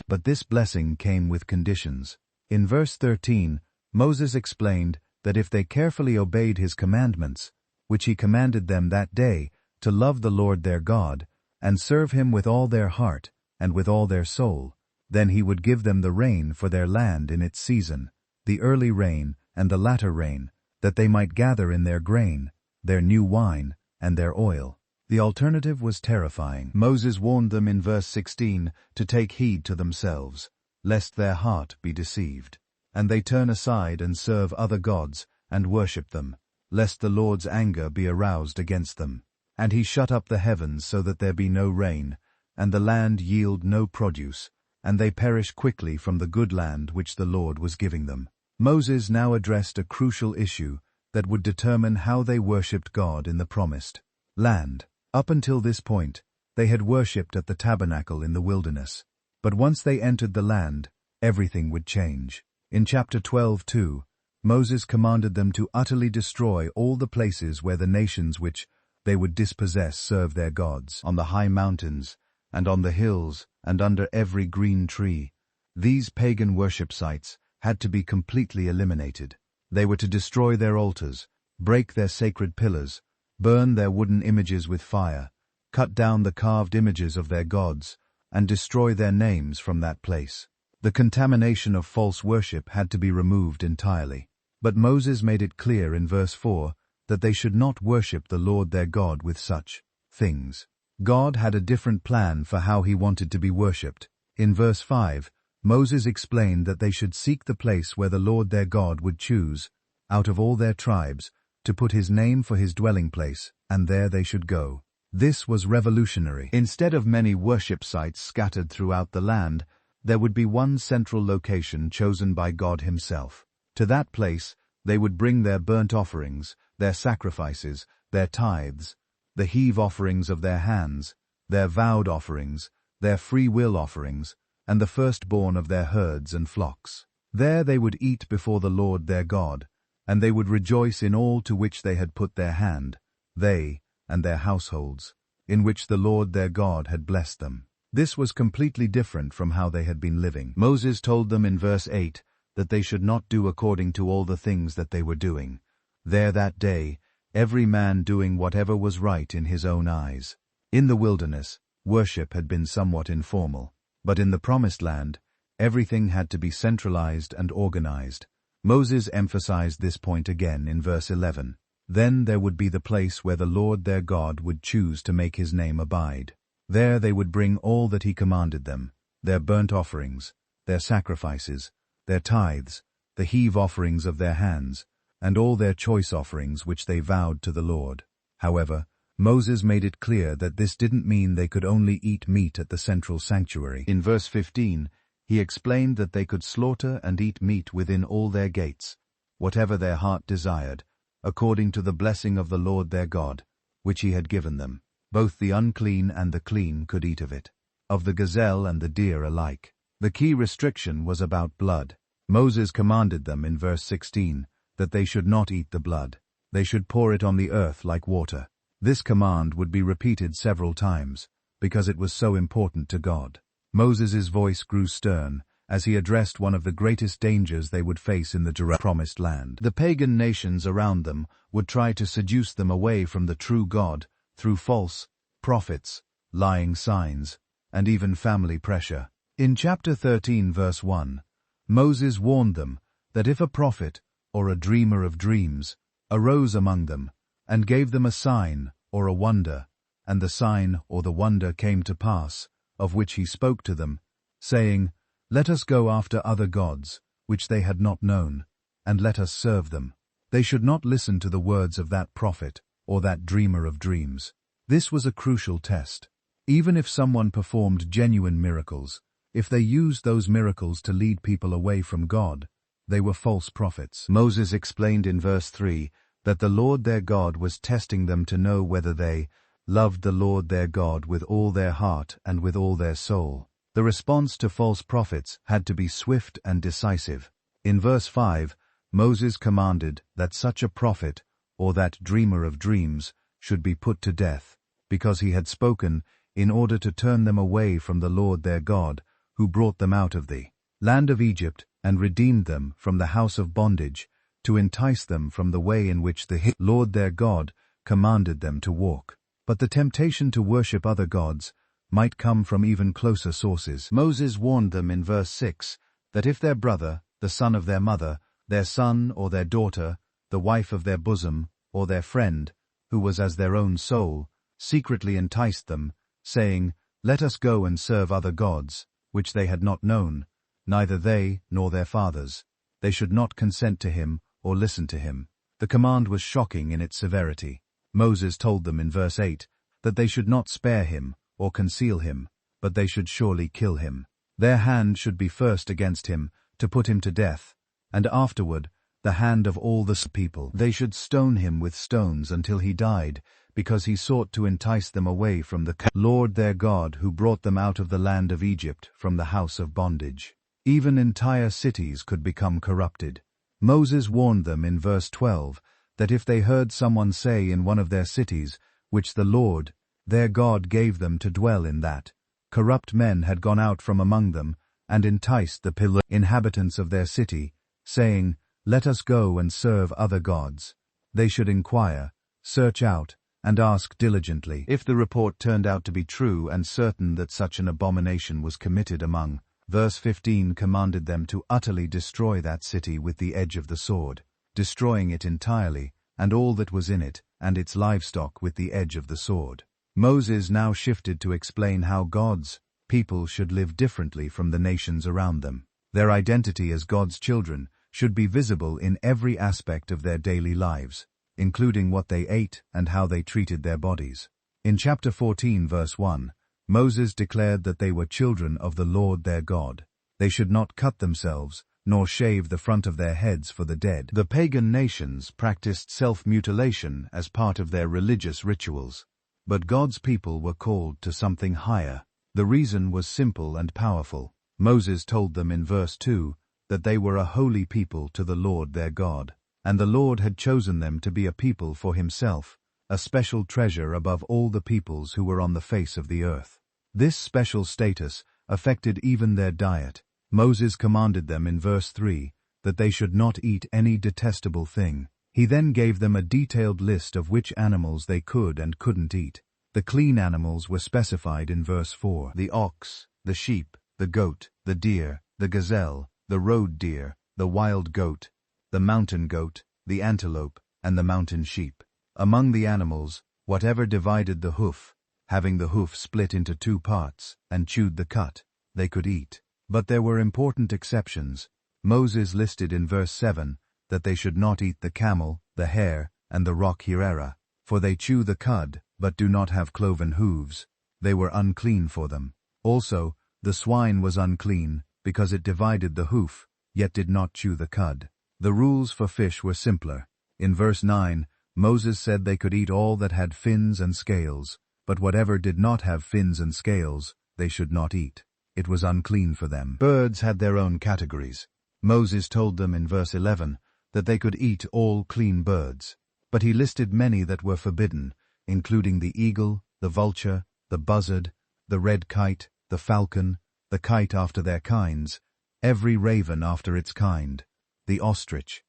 But this blessing came with conditions. In verse 13, Moses explained that if they carefully obeyed his commandments, which he commanded them that day, to love the Lord their God, and serve him with all their heart and with all their soul, then he would give them the rain for their land in its season, the early rain and the latter rain, that they might gather in their grain, their new wine, and their oil. The alternative was terrifying. Moses warned them in verse 16 to take heed to themselves, lest their heart be deceived, and they turn aside and serve other gods and worship them, lest the Lord's anger be aroused against them. And he shut up the heavens so that there be no rain, and the land yield no produce, and they perish quickly from the good land which the Lord was giving them. Moses now addressed a crucial issue that would determine how they worshipped God in the promised land. Up until this point, they had worshipped at the tabernacle in the wilderness. But once they entered the land, everything would change. In chapter 12:2, Moses commanded them to utterly destroy all the places where the nations which they would dispossess serve their gods, on the high mountains, and on the hills, and under every green tree. These pagan worship sites had to be completely eliminated. They were to destroy their altars, break their sacred pillars, burn their wooden images with fire, cut down the carved images of their gods, and destroy their names from that place. The contamination of false worship had to be removed entirely. But Moses made it clear in verse 4 that they should not worship the Lord their God with such things. God had a different plan for how he wanted to be worshipped. In verse 5, Moses explained that they should seek the place where the Lord their God would choose, out of all their tribes, to put his name for his dwelling place, and there they should go. This was revolutionary. Instead of many worship sites scattered throughout the land, there would be one central location chosen by God himself. To that place, they would bring their burnt offerings, their sacrifices, their tithes, the heave offerings of their hands, their vowed offerings, their free will offerings, and the firstborn of their herds and flocks. There they would eat before the Lord their God, and they would rejoice in all to which they had put their hand, they and their households, in which the Lord their God had blessed them. This was completely different from how they had been living. Moses told them in verse 8 that they should not do according to all the things that they were doing. There that day, every man doing whatever was right in his own eyes. In the wilderness, worship had been somewhat informal, but in the Promised Land, everything had to be centralized and organized. Moses emphasized this point again in verse 11. Then there would be the place where the Lord their God would choose to make his name abide. There they would bring all that he commanded them, their burnt offerings, their sacrifices, their tithes, the heave offerings of their hands, and all their choice offerings which they vowed to the Lord. However, Moses made it clear that this didn't mean they could only eat meat at the central sanctuary. In verse 15, he explained that they could slaughter and eat meat within all their gates, whatever their heart desired, according to the blessing of the Lord their God, which he had given them. Both the unclean and the clean could eat of it, of the gazelle and the deer alike. The key restriction was about blood. Moses commanded them in verse 16 that they should not eat the blood. They should pour it on the earth like water. This command would be repeated several times, because it was so important to God. Moses' voice grew stern as he addressed one of the greatest dangers they would face in the Promised Land. The pagan nations around them would try to seduce them away from the true God through false prophets, lying signs, and even family pressure. In chapter 13 verse 1, Moses warned them that if a prophet or a dreamer of dreams arose among them and gave them a sign or a wonder, and the sign or the wonder came to pass, of which he spoke to them, saying, "Let us go after other gods, which they had not known, and let us serve them." They should not listen to the words of that prophet or that dreamer of dreams. This was a crucial test. Even if someone performed genuine miracles, if they used those miracles to lead people away from God, they were false prophets. Moses explained in verse 3 that the Lord their God was testing them to know whether they loved the Lord their God with all their heart and with all their soul. The response to false prophets had to be swift and decisive. In verse 5, Moses commanded that such a prophet, or that dreamer of dreams, should be put to death, because he had spoken in order to turn them away from the Lord their God, who brought them out of the land of Egypt and redeemed them from the house of bondage, to entice them from the way in which the Lord their God commanded them to walk. But the temptation to worship other gods might come from even closer sources. Moses warned them in verse 6 that if their brother, the son of their mother, their son or their daughter, the wife of their bosom, or their friend, who was as their own soul, secretly enticed them, saying, "Let us go and serve other gods," which they had not known, neither they nor their fathers, they should not consent to him or listen to him. The command was shocking in its severity. Moses told them in verse 8 that they should not spare him or conceal him, but they should surely kill him. Their hand should be first against him to put him to death, and afterward the hand of all the people. They should stone him with stones until he died, because he sought to entice them away from the Lord their God who brought them out of the land of Egypt from the house of bondage. Even entire cities could become corrupted. Moses warned them in verse 12 that if they heard someone say in one of their cities, which the Lord their God gave them to dwell in, that corrupt men had gone out from among them and enticed the inhabitants of their city, saying, "Let us go and serve other gods," they should inquire, search out, and ask diligently. If the report turned out to be true and certain that such an abomination was committed among Verse 15 commanded them to utterly destroy that city with the edge of the sword, destroying it entirely, and all that was in it, and its livestock with the edge of the sword. Moses now shifted to explain how God's people should live differently from the nations around them. Their identity as God's children should be visible in every aspect of their daily lives, including what they ate and how they treated their bodies. In chapter 14 verse 1, Moses declared that they were children of the Lord their God. They should not cut themselves, nor shave the front of their heads for the dead. The pagan nations practiced self-mutilation as part of their religious rituals. But God's people were called to something higher. The reason was simple and powerful. Moses told them in verse 2 that they were a holy people to the Lord their God, and the Lord had chosen them to be a people for himself, a special treasure above all the peoples who were on the face of the earth. This special status affected even their diet. Moses commanded them in verse 3 that they should not eat any detestable thing. He then gave them a detailed list of which animals they could and couldn't eat. The clean animals were specified in verse 4: the ox, the sheep, the goat, the deer, the gazelle, the road deer, the wild goat, the mountain goat, the antelope, and the mountain sheep. Among the animals, whatever divided the hoof, having the hoof split into two parts, and chewed the cut, they could eat. But there were important exceptions. Moses listed in verse 7 that they should not eat the camel, the hare, and the rock hirera, for they chew the cud, but do not have cloven hooves. They were unclean for them. Also, the swine was unclean, because it divided the hoof, yet did not chew the cud. The rules for fish were simpler. In verse 9, Moses said they could eat all that had fins and scales, but whatever did not have fins and scales, they should not eat. It was unclean for them. Birds had their own categories. Moses told them in verse 11 that they could eat all clean birds, but he listed many that were forbidden, including the eagle, the vulture, the buzzard, the red kite, the falcon, the kite after their kinds, every raven after its kind, the ostrich,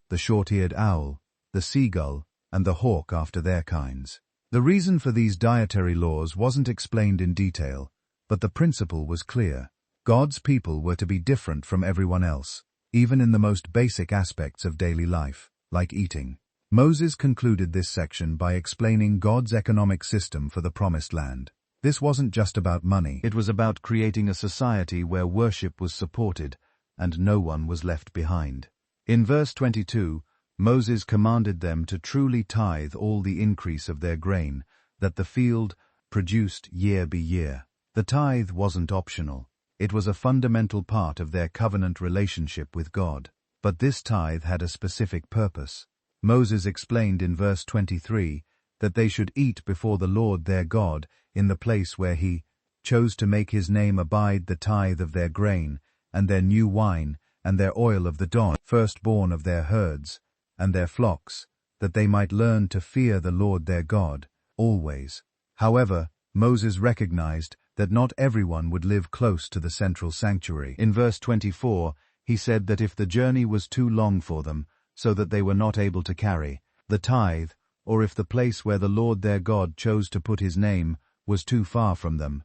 the short-eared owl, the seagull, and the hawk after their kinds. The reason for these dietary laws wasn't explained in detail, but the principle was clear. God's people were to be different from everyone else, even in the most basic aspects of daily life, like eating. Moses concluded this section by explaining God's economic system for the Promised Land. This wasn't just about money. It was about creating a society where worship was supported and no one was left behind. In verse 22, Moses commanded them to truly tithe all the increase of their grain that the field produced year by year. The tithe wasn't optional. It was a fundamental part of their covenant relationship with God. But this tithe had a specific purpose. Moses explained in verse 23 that they should eat before the Lord their God in the place where he chose to make his name abide the tithe of their grain, and their new wine, and their oil of the dawn, firstborn of their herds, and their flocks, that they might learn to fear the Lord their God, always. However, Moses recognized that not everyone would live close to the central sanctuary. In verse 24, he said that if the journey was too long for them, so that they were not able to carry the tithe, or if the place where the Lord their God chose to put his name was too far from them,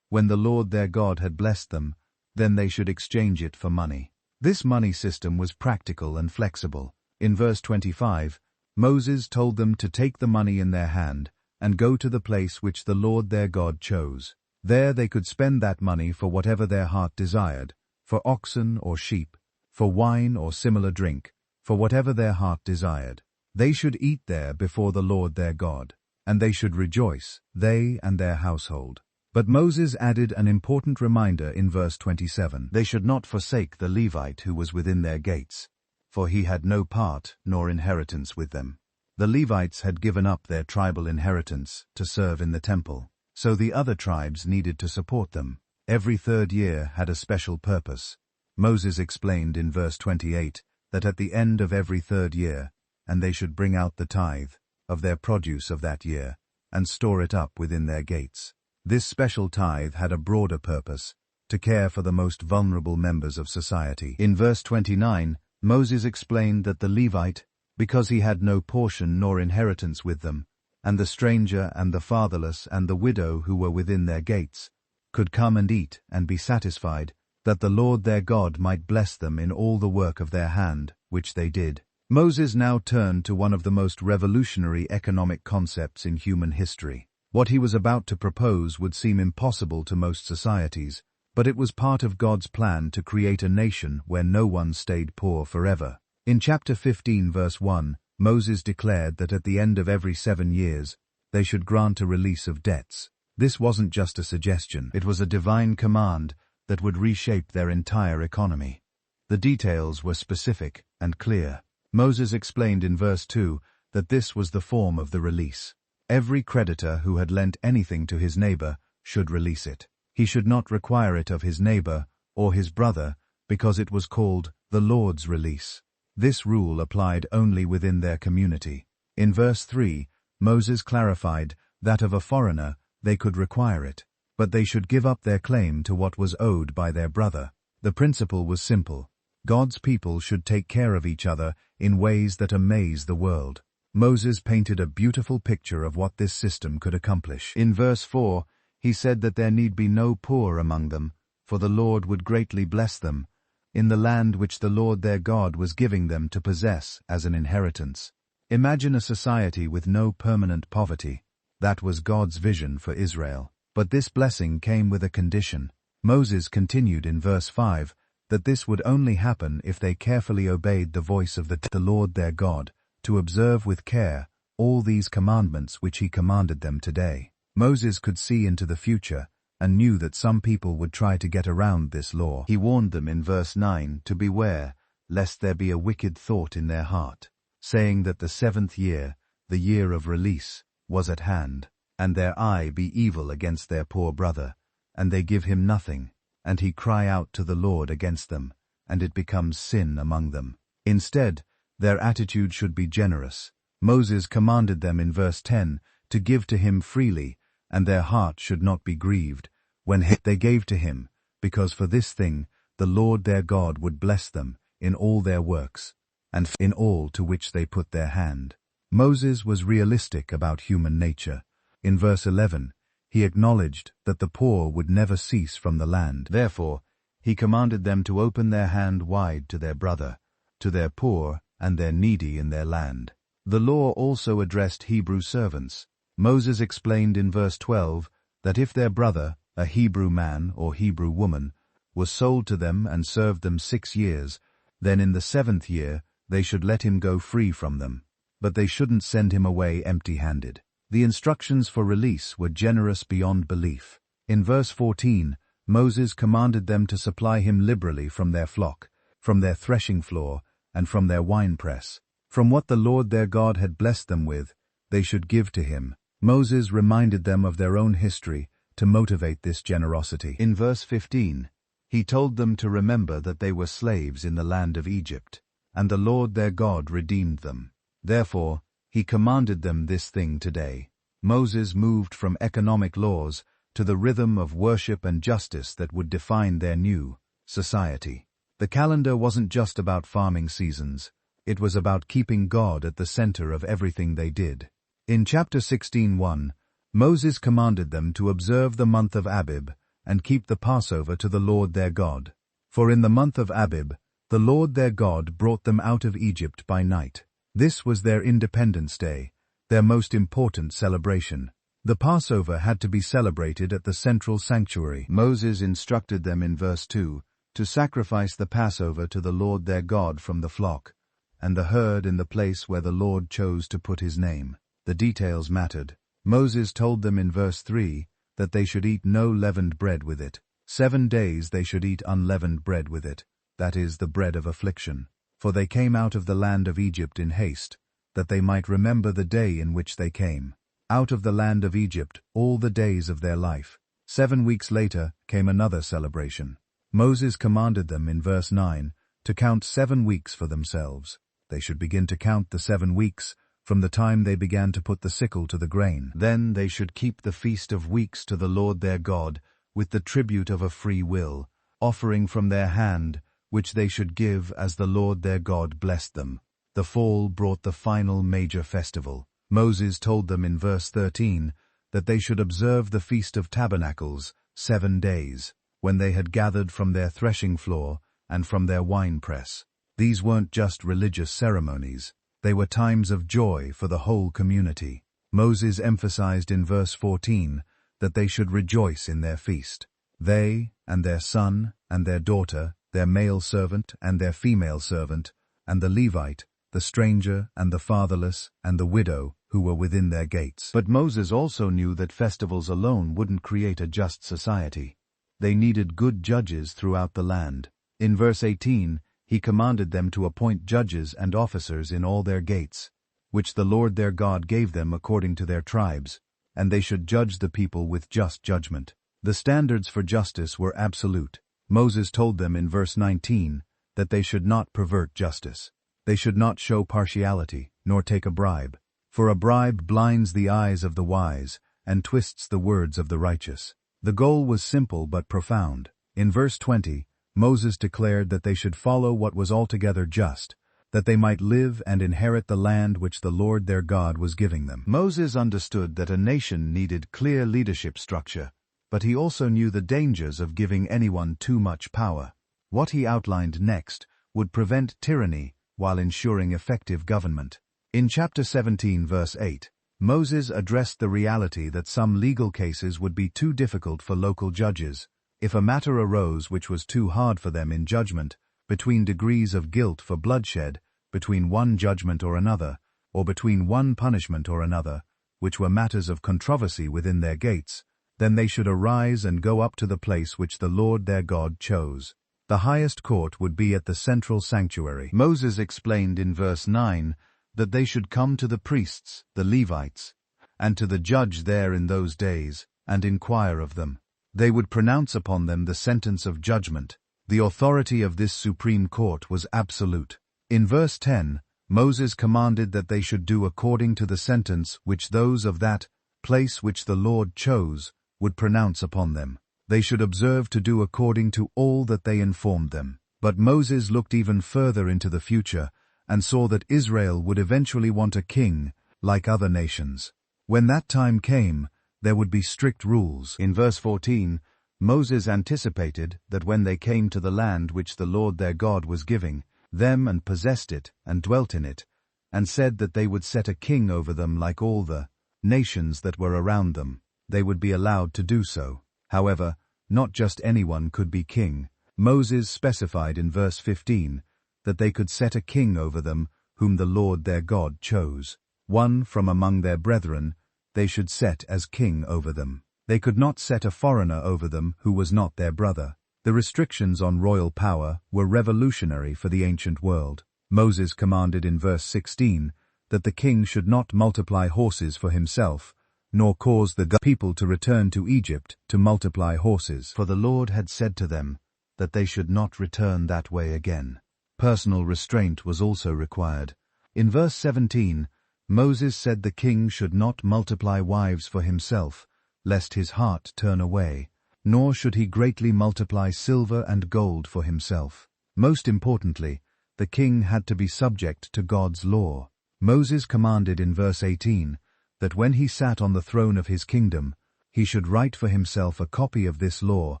when the Lord their God had blessed them, then they should exchange it for money. This money system was practical and flexible. In verse 25, Moses told them to take the money in their hand and go to the place which the Lord their God chose. There they could spend that money for whatever their heart desired, for oxen or sheep, for wine or similar drink, for whatever their heart desired. They should eat there before the Lord their God, and they should rejoice, they and their household. But Moses added an important reminder in verse 27. They should not forsake the Levite who was within their gates, for he had no part nor inheritance with them. The Levites had given up their tribal inheritance to serve in the temple, so the other tribes needed to support them. Every third year had a special purpose. Moses explained in verse 28 that at the end of every third year, and they should bring out the tithe of their produce of that year, and store it up within their gates. This special tithe had a broader purpose, to care for the most vulnerable members of society. In verse 29, Moses explained that the Levite, because he had no portion nor inheritance with them, and the stranger and the fatherless and the widow who were within their gates, could come and eat and be satisfied, that the Lord their God might bless them in all the work of their hand, which they did. Moses now turned to one of the most revolutionary economic concepts in human history. What he was about to propose would seem impossible to most societies, but it was part of God's plan to create a nation where no one stayed poor forever. In chapter 15 verse 1, Moses declared that at the end of every 7 years, they should grant a release of debts. This wasn't just a suggestion, it was a divine command that would reshape their entire economy. The details were specific and clear. Moses explained in verse 2 that this was the form of the release. Every creditor who had lent anything to his neighbor should release it. He should not require it of his neighbor or his brother because it was called the Lord's release. This rule applied only within their community. In verse 3, Moses clarified that of a foreigner they could require it, but they should give up their claim to what was owed by their brother. The principle was simple. God's people should take care of each other in ways that amaze the world. Moses painted a beautiful picture of what this system could accomplish. In verse 4, he said that there need be no poor among them, for the Lord would greatly bless them, in the land which the Lord their God was giving them to possess as an inheritance. Imagine a society with no permanent poverty. That was God's vision for Israel. But this blessing came with a condition. Moses continued in verse 5 that this would only happen if they carefully obeyed the voice of the Lord their God, to observe with care all these commandments which he commanded them today. Moses could see into the future and knew that some people would try to get around this law. He warned them in verse 9 to beware, lest there be a wicked thought in their heart, saying that the 7th year, the year of release, was at hand, and their eye be evil against their poor brother, and they give him nothing, and he cry out to the Lord against them, and it becomes sin among them. Instead, their attitude should be generous. Moses commanded them in verse 10 to give to him freely, and their heart should not be grieved when they gave to him, because for this thing the Lord their God would bless them in all their works, and in all to which they put their hand. Moses was realistic about human nature. In verse 11, he acknowledged that the poor would never cease from the land. Therefore, he commanded them to open their hand wide to their brother, to their poor and their needy in their land. The law also addressed Hebrew servants. Moses explained in verse 12 that if their brother, a Hebrew man or Hebrew woman, was sold to them and served them 6 years, then in the 7th year they should let him go free from them. But they shouldn't send him away empty-handed. The instructions for release were generous beyond belief. In verse 14, Moses commanded them to supply him liberally from their flock, from their threshing floor, and from their winepress. From what the Lord their God had blessed them with, they should give to him. Moses reminded them of their own history to motivate this generosity. In verse 15, he told them to remember that they were slaves in the land of Egypt, and the Lord their God redeemed them. Therefore, he commanded them this thing today. Moses moved from economic laws to the rhythm of worship and justice that would define their new society. The calendar wasn't just about farming seasons. It was about keeping God at the center of everything they did. In chapter 16:1, Moses commanded them to observe the month of Abib and keep the Passover to the Lord their God. For in the month of Abib, the Lord their God brought them out of Egypt by night. This was their Independence Day, their most important celebration. The Passover had to be celebrated at the central sanctuary. Moses instructed them in verse 2 to sacrifice the Passover to the Lord their God from the flock, and the herd in the place where the Lord chose to put his name. The details mattered. Moses told them in verse 3 that they should eat no leavened bread with it. 7 days they should eat unleavened bread with it, that is, the bread of affliction. For they came out of the land of Egypt in haste, that they might remember the day in which they came. Out of the land of Egypt all the days of their life. 7 weeks later came another celebration. Moses commanded them in verse 9 to count 7 weeks for themselves. They should begin to count the 7 weeks from the time they began to put the sickle to the grain. Then they should keep the Feast of Weeks to the Lord their God with the tribute of a free will, offering from their hand, which they should give as the Lord their God blessed them. The fall brought the final major festival. Moses told them in verse 13 that they should observe the Feast of Tabernacles 7 days. when they had gathered from their threshing floor and from their winepress. These weren't just religious ceremonies, they were times of joy for the whole community. Moses emphasized in verse 14 that they should rejoice in their feast. They, and their son, and their daughter, their male servant, and their female servant, and the Levite, the stranger, and the fatherless, and the widow, who were within their gates. But Moses also knew that festivals alone wouldn't create a just society. They needed good judges throughout the land. In verse 18, he commanded them to appoint judges and officers in all their gates, which the Lord their God gave them according to their tribes, and they should judge the people with just judgment. The standards for justice were absolute. Moses told them in verse 19 that they should not pervert justice. They should not show partiality, nor take a bribe. For a bribe blinds the eyes of the wise and twists the words of the righteous. The goal was simple but profound. In verse 20, Moses declared that they should follow what was altogether just, that they might live and inherit the land which the Lord their God was giving them. Moses understood that a nation needed clear leadership structure, but he also knew the dangers of giving anyone too much power. What he outlined next would prevent tyranny while ensuring effective government. In chapter 17 verse 8, Moses addressed the reality that some legal cases would be too difficult for local judges. If a matter arose which was too hard for them in judgment, between degrees of guilt for bloodshed, between one judgment or another, or between one punishment or another, which were matters of controversy within their gates, then they should arise and go up to the place which the Lord their God chose. The highest court would be at the central sanctuary. Moses explained in verse 9 that they should come to the priests, the Levites, and to the judge there in those days, and inquire of them. They would pronounce upon them the sentence of judgment. The authority of this supreme court was absolute. In verse 10, Moses commanded that they should do according to the sentence which those of that place which the Lord chose would pronounce upon them. They should observe to do according to all that they informed them. But Moses looked even further into the future and saw that Israel would eventually want a king like other nations. When that time came, there would be strict rules. In verse 14, Moses anticipated that when they came to the land which the Lord their God was giving them and possessed it and dwelt in it, and said that they would set a king over them like all the nations that were around them, they would be allowed to do so. However, not just anyone could be king. Moses specified in verse 15 that they could set a king over them whom the Lord their God chose. One from among their brethren they should set as king over them. They could not set a foreigner over them who was not their brother. The restrictions on royal power were revolutionary for the ancient world. Moses commanded in verse 16 that the king should not multiply horses for himself, nor cause the people to return to Egypt to multiply horses. For the Lord had said to them that they should not return that way again. Personal restraint was also required. In verse 17, Moses said the king should not multiply wives for himself, lest his heart turn away, nor should he greatly multiply silver and gold for himself. Most importantly, the king had to be subject to God's law. Moses commanded in verse 18 that when he sat on the throne of his kingdom, he should write for himself a copy of this law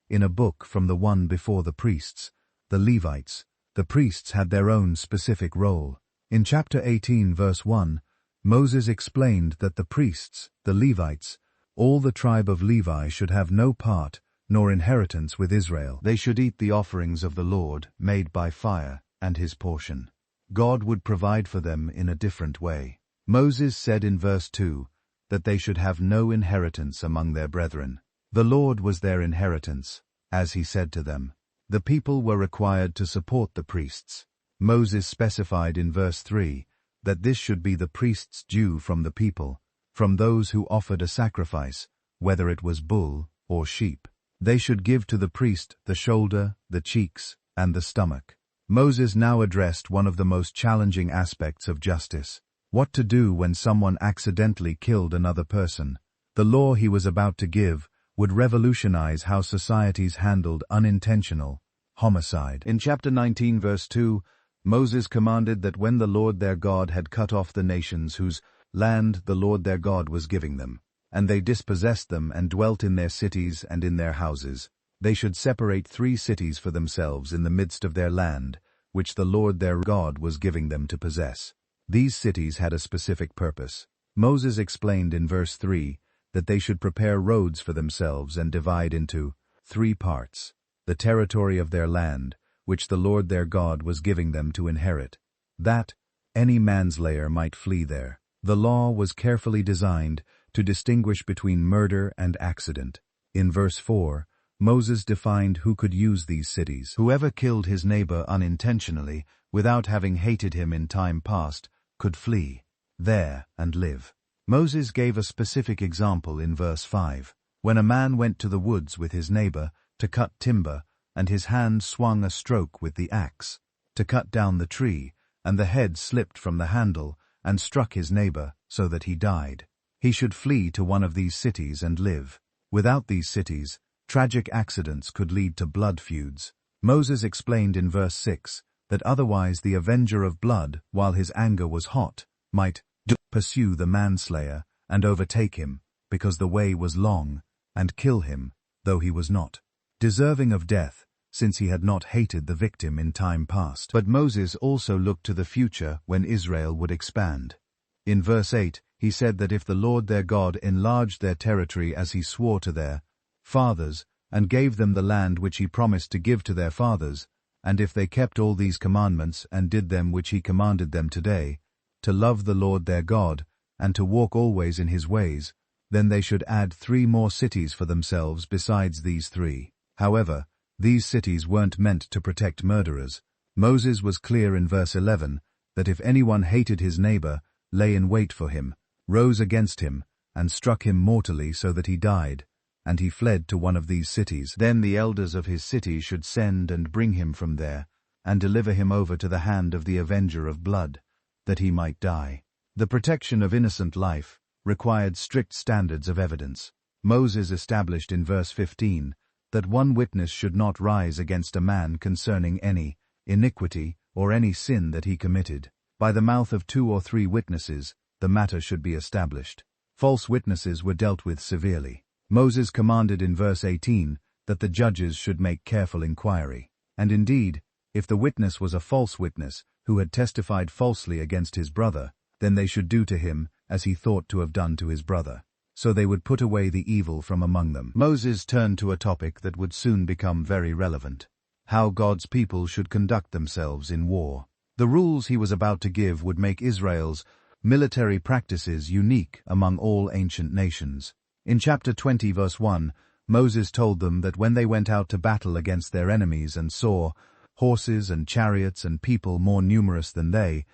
in a book from the one before the priests, the Levites. The priests had their own specific role. In chapter 18 verse 1, Moses explained that the priests, the Levites, all the tribe of Levi should have no part nor inheritance with Israel. They should eat the offerings of the Lord made by fire and his portion. God would provide for them in a different way. Moses said in verse 2 that they should have no inheritance among their brethren. The Lord was their inheritance, as he said to them. The people were required to support the priests. Moses specified in verse 3 that this should be the priest's due from the people, from those who offered a sacrifice, whether it was bull or sheep. They should give to the priest the shoulder, the cheeks, and the stomach. Moses now addressed one of the most challenging aspects of justice: what to do when someone accidentally killed another person. The law he was about to give would revolutionize how societies handled unintentional homicide. In chapter 19 verse 2, Moses commanded that when the Lord their God had cut off the nations whose land the Lord their God was giving them, and they dispossessed them and dwelt in their cities and in their houses, They should separate 3 cities for themselves in the midst of their land, which the Lord their God was giving them to possess. These cities had a specific purpose. Moses explained in verse 3 that they should prepare roads for themselves and divide into 3 parts, the territory of their land, which the Lord their God was giving them to inherit, that any manslayer might flee there. The law was carefully designed to distinguish between murder and accident. In verse 4, Moses defined who could use these cities. Whoever killed his neighbor unintentionally, without having hated him in time past, could flee there and live. Moses gave a specific example in verse 5. When a man went to the woods with his neighbor to cut timber, and his hand swung a stroke with the axe to cut down the tree, and the head slipped from the handle and struck his neighbor so that he died. He should flee to one of these cities and live. Without these cities, tragic accidents could lead to blood feuds. Moses explained in verse 6 that otherwise the avenger of blood, while his anger was hot, might pursue the manslayer and overtake him, because the way was long, and kill him, though he was not deserving of death, since he had not hated the victim in time past. But Moses also looked to the future when Israel would expand. In verse 8, he said that if the Lord their God enlarged their territory as he swore to their fathers, and gave them the land which he promised to give to their fathers, and if they kept all these commandments and did them which he commanded them today, to love the Lord their God, and to walk always in his ways, then they should add 3 more cities for themselves besides these 3. However, these cities weren't meant to protect murderers. Moses was clear in verse 11 that if anyone hated his neighbor, lay in wait for him, rose against him, and struck him mortally so that he died, and he fled to one of these cities, then the elders of his city should send and bring him from there, and deliver him over to the hand of the avenger of blood, that he might die. The protection of innocent life required strict standards of evidence. Moses established in verse 15 that one witness should not rise against a man concerning any iniquity or any sin that he committed. By the mouth of 2 or 3 witnesses, the matter should be established. False witnesses were dealt with severely. Moses commanded in verse 18 that the judges should make careful inquiry. And indeed, if the witness was a false witness who had testified falsely against his brother, then they should do to him as he thought to have done to his brother. So they would put away the evil from among them. Moses turned to a topic that would soon become very relevant: how God's people should conduct themselves in war. The rules he was about to give would make Israel's military practices unique among all ancient nations. In chapter 20 verse 1, Moses told them that when they went out to battle against their enemies and saw horses and chariots and people more numerous than they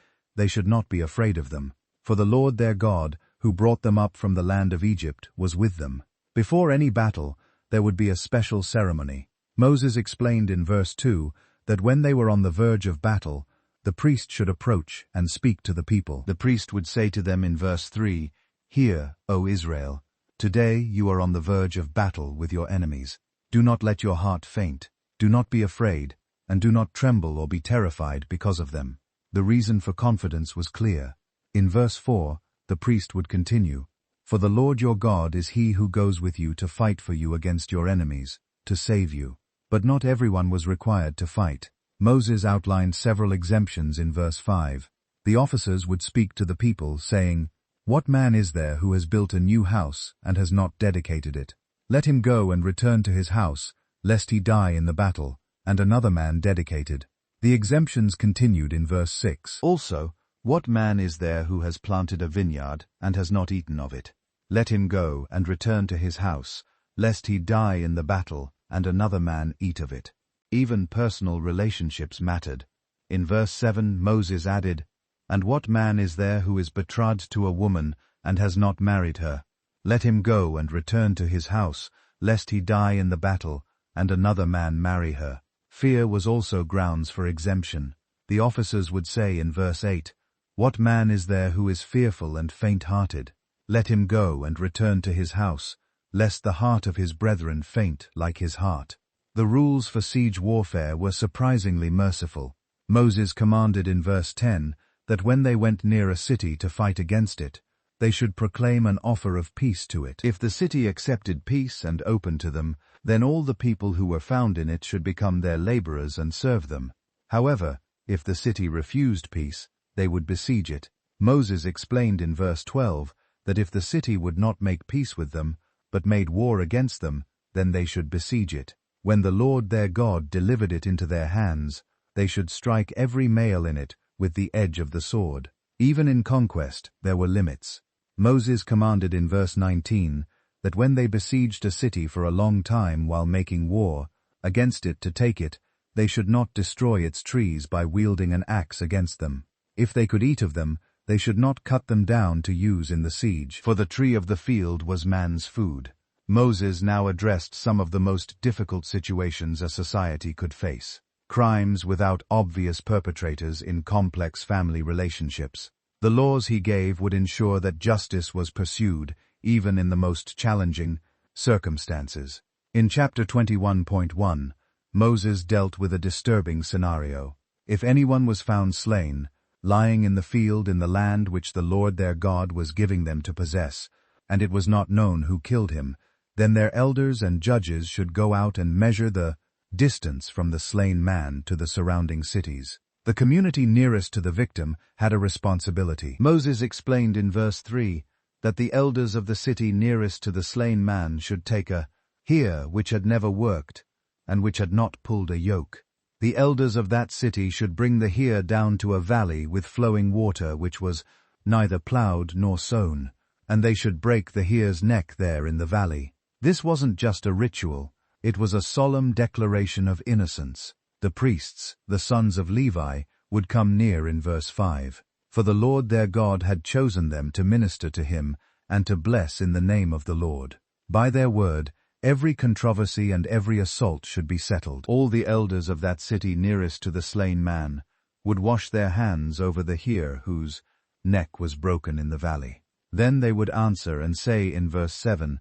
should not be afraid of them. For the Lord their God, who brought them up from the land of Egypt, was with them. Before any battle, there would be a special ceremony. Moses explained in verse 2 that when they were on the verge of battle, the priest should approach and speak to the people. The priest would say to them in verse 3, "Hear, O Israel, today you are on the verge of battle with your enemies. Do not let your heart faint, do not be afraid, and do not tremble or be terrified because of them." The reason for confidence was clear. In verse 4, the priest would continue, "For the Lord your God is he who goes with you to fight for you against your enemies, to save you." But not everyone was required to fight. Moses outlined several exemptions in verse 5. The officers would speak to the people, saying, "What man is there who has built a new house and has not dedicated it? Let him go and return to his house, lest he die in the battle, and another man dedicated." The exemptions continued in verse 6. Also, "What man is there who has planted a vineyard and has not eaten of it? Let him go and return to his house, lest he die in the battle and another man eat of it." Even personal relationships mattered. In verse 7 Moses added, "And what man is there who is betrothed to a woman and has not married her? Let him go and return to his house, lest he die in the battle and another man marry her." Fear was also grounds for exemption. The officers would say in verse 8, "What man is there who is fearful and faint-hearted? Let him go and return to his house, lest the heart of his brethren faint like his heart." The rules for siege warfare were surprisingly merciful. Moses commanded in verse 10 that when they went near a city to fight against it, they should proclaim an offer of peace to it. If the city accepted peace and opened to them, Then all the people who were found in it should become their laborers and serve them. However, if the city refused peace, they would besiege it. Moses explained in verse 12 that if the city would not make peace with them, but made war against them, then they should besiege it. When the Lord their God delivered it into their hands, they should strike every male in it with the edge of the sword. Even in conquest there were limits. Moses commanded in verse 19 that when they besieged a city for a long time while making war against it to take it, they should not destroy its trees by wielding an axe against them. If they could eat of them, they should not cut them down to use in the siege, for the tree of the field was man's food. Moses now addressed some of the most difficult situations a society could face. Crimes without obvious perpetrators in complex family relationships. The laws he gave would ensure that justice was pursued, even in the most challenging circumstances. In chapter 21.1, Moses dealt with a disturbing scenario. If anyone was found slain, lying in the field in the land which the Lord their God was giving them to possess, and it was not known who killed him, then their elders and judges should go out and measure the distance from the slain man to the surrounding cities. The community nearest to the victim had a responsibility. Moses explained in verse 3 that the elders of the city nearest to the slain man should take a ear which had never worked and which had not pulled a yoke. The elders of that city should bring the ear down to a valley with flowing water which was neither plowed nor sown, and they should break the ear's neck there in the valley. This wasn't just a ritual, it was a solemn declaration of innocence. The priests, the sons of Levi, would come near in verse 5. For the Lord their God had chosen them to minister to him and to bless in the name of the Lord. By their word, every controversy and every assault should be settled. All the elders of that city nearest to the slain man would wash their hands over the ear whose neck was broken in the valley. Then they would answer and say in verse 7,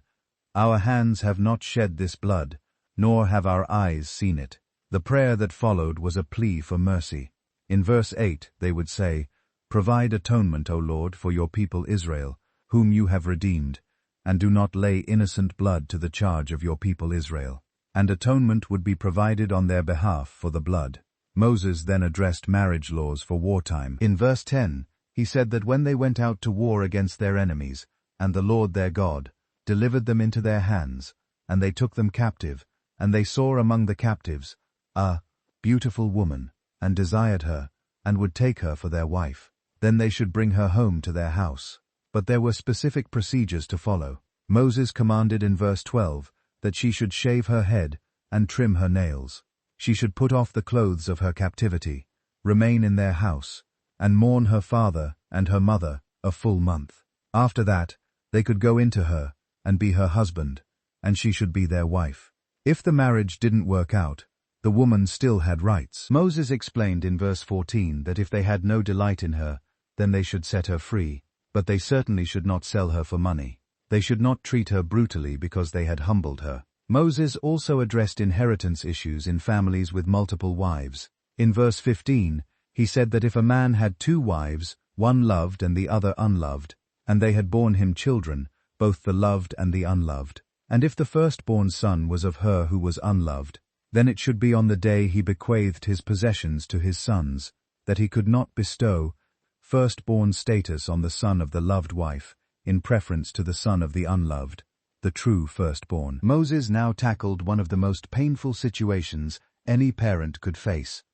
Our hands have not shed this blood, nor have our eyes seen it. The prayer that followed was a plea for mercy. In verse 8 they would say, Provide atonement, O Lord, for your people Israel, whom you have redeemed, and do not lay innocent blood to the charge of your people Israel. And atonement would be provided on their behalf for the blood. Moses then addressed marriage laws for wartime. In verse 10, he said that when they went out to war against their enemies, and the Lord their God delivered them into their hands, and they took them captive, and they saw among the captives a beautiful woman, and desired her, and would take her for their wife. Then they should bring her home to their house. But there were specific procedures to follow. Moses commanded in verse 12 that she should shave her head and trim her nails. She should put off the clothes of her captivity, remain in their house, and mourn her father and her mother a full month. After that, they could go into her and be her husband, and she should be their wife. If the marriage didn't work out, the woman still had rights. Moses explained in verse 14 that if they had no delight in her, then they should set her free, but they certainly should not sell her for money. They should not treat her brutally because they had humbled her. Moses also addressed inheritance issues in families with multiple wives. In verse 15, he said that if a man had 2 wives, one loved and the other unloved, and they had borne him children, both the loved and the unloved, and if the firstborn son was of her who was unloved, then it should be on the day he bequeathed his possessions to his sons, that he could not bestow firstborn status on the son of the loved wife, in preference to the son of the unloved, the true firstborn. Moses now tackled one of the most painful situations any parent could face,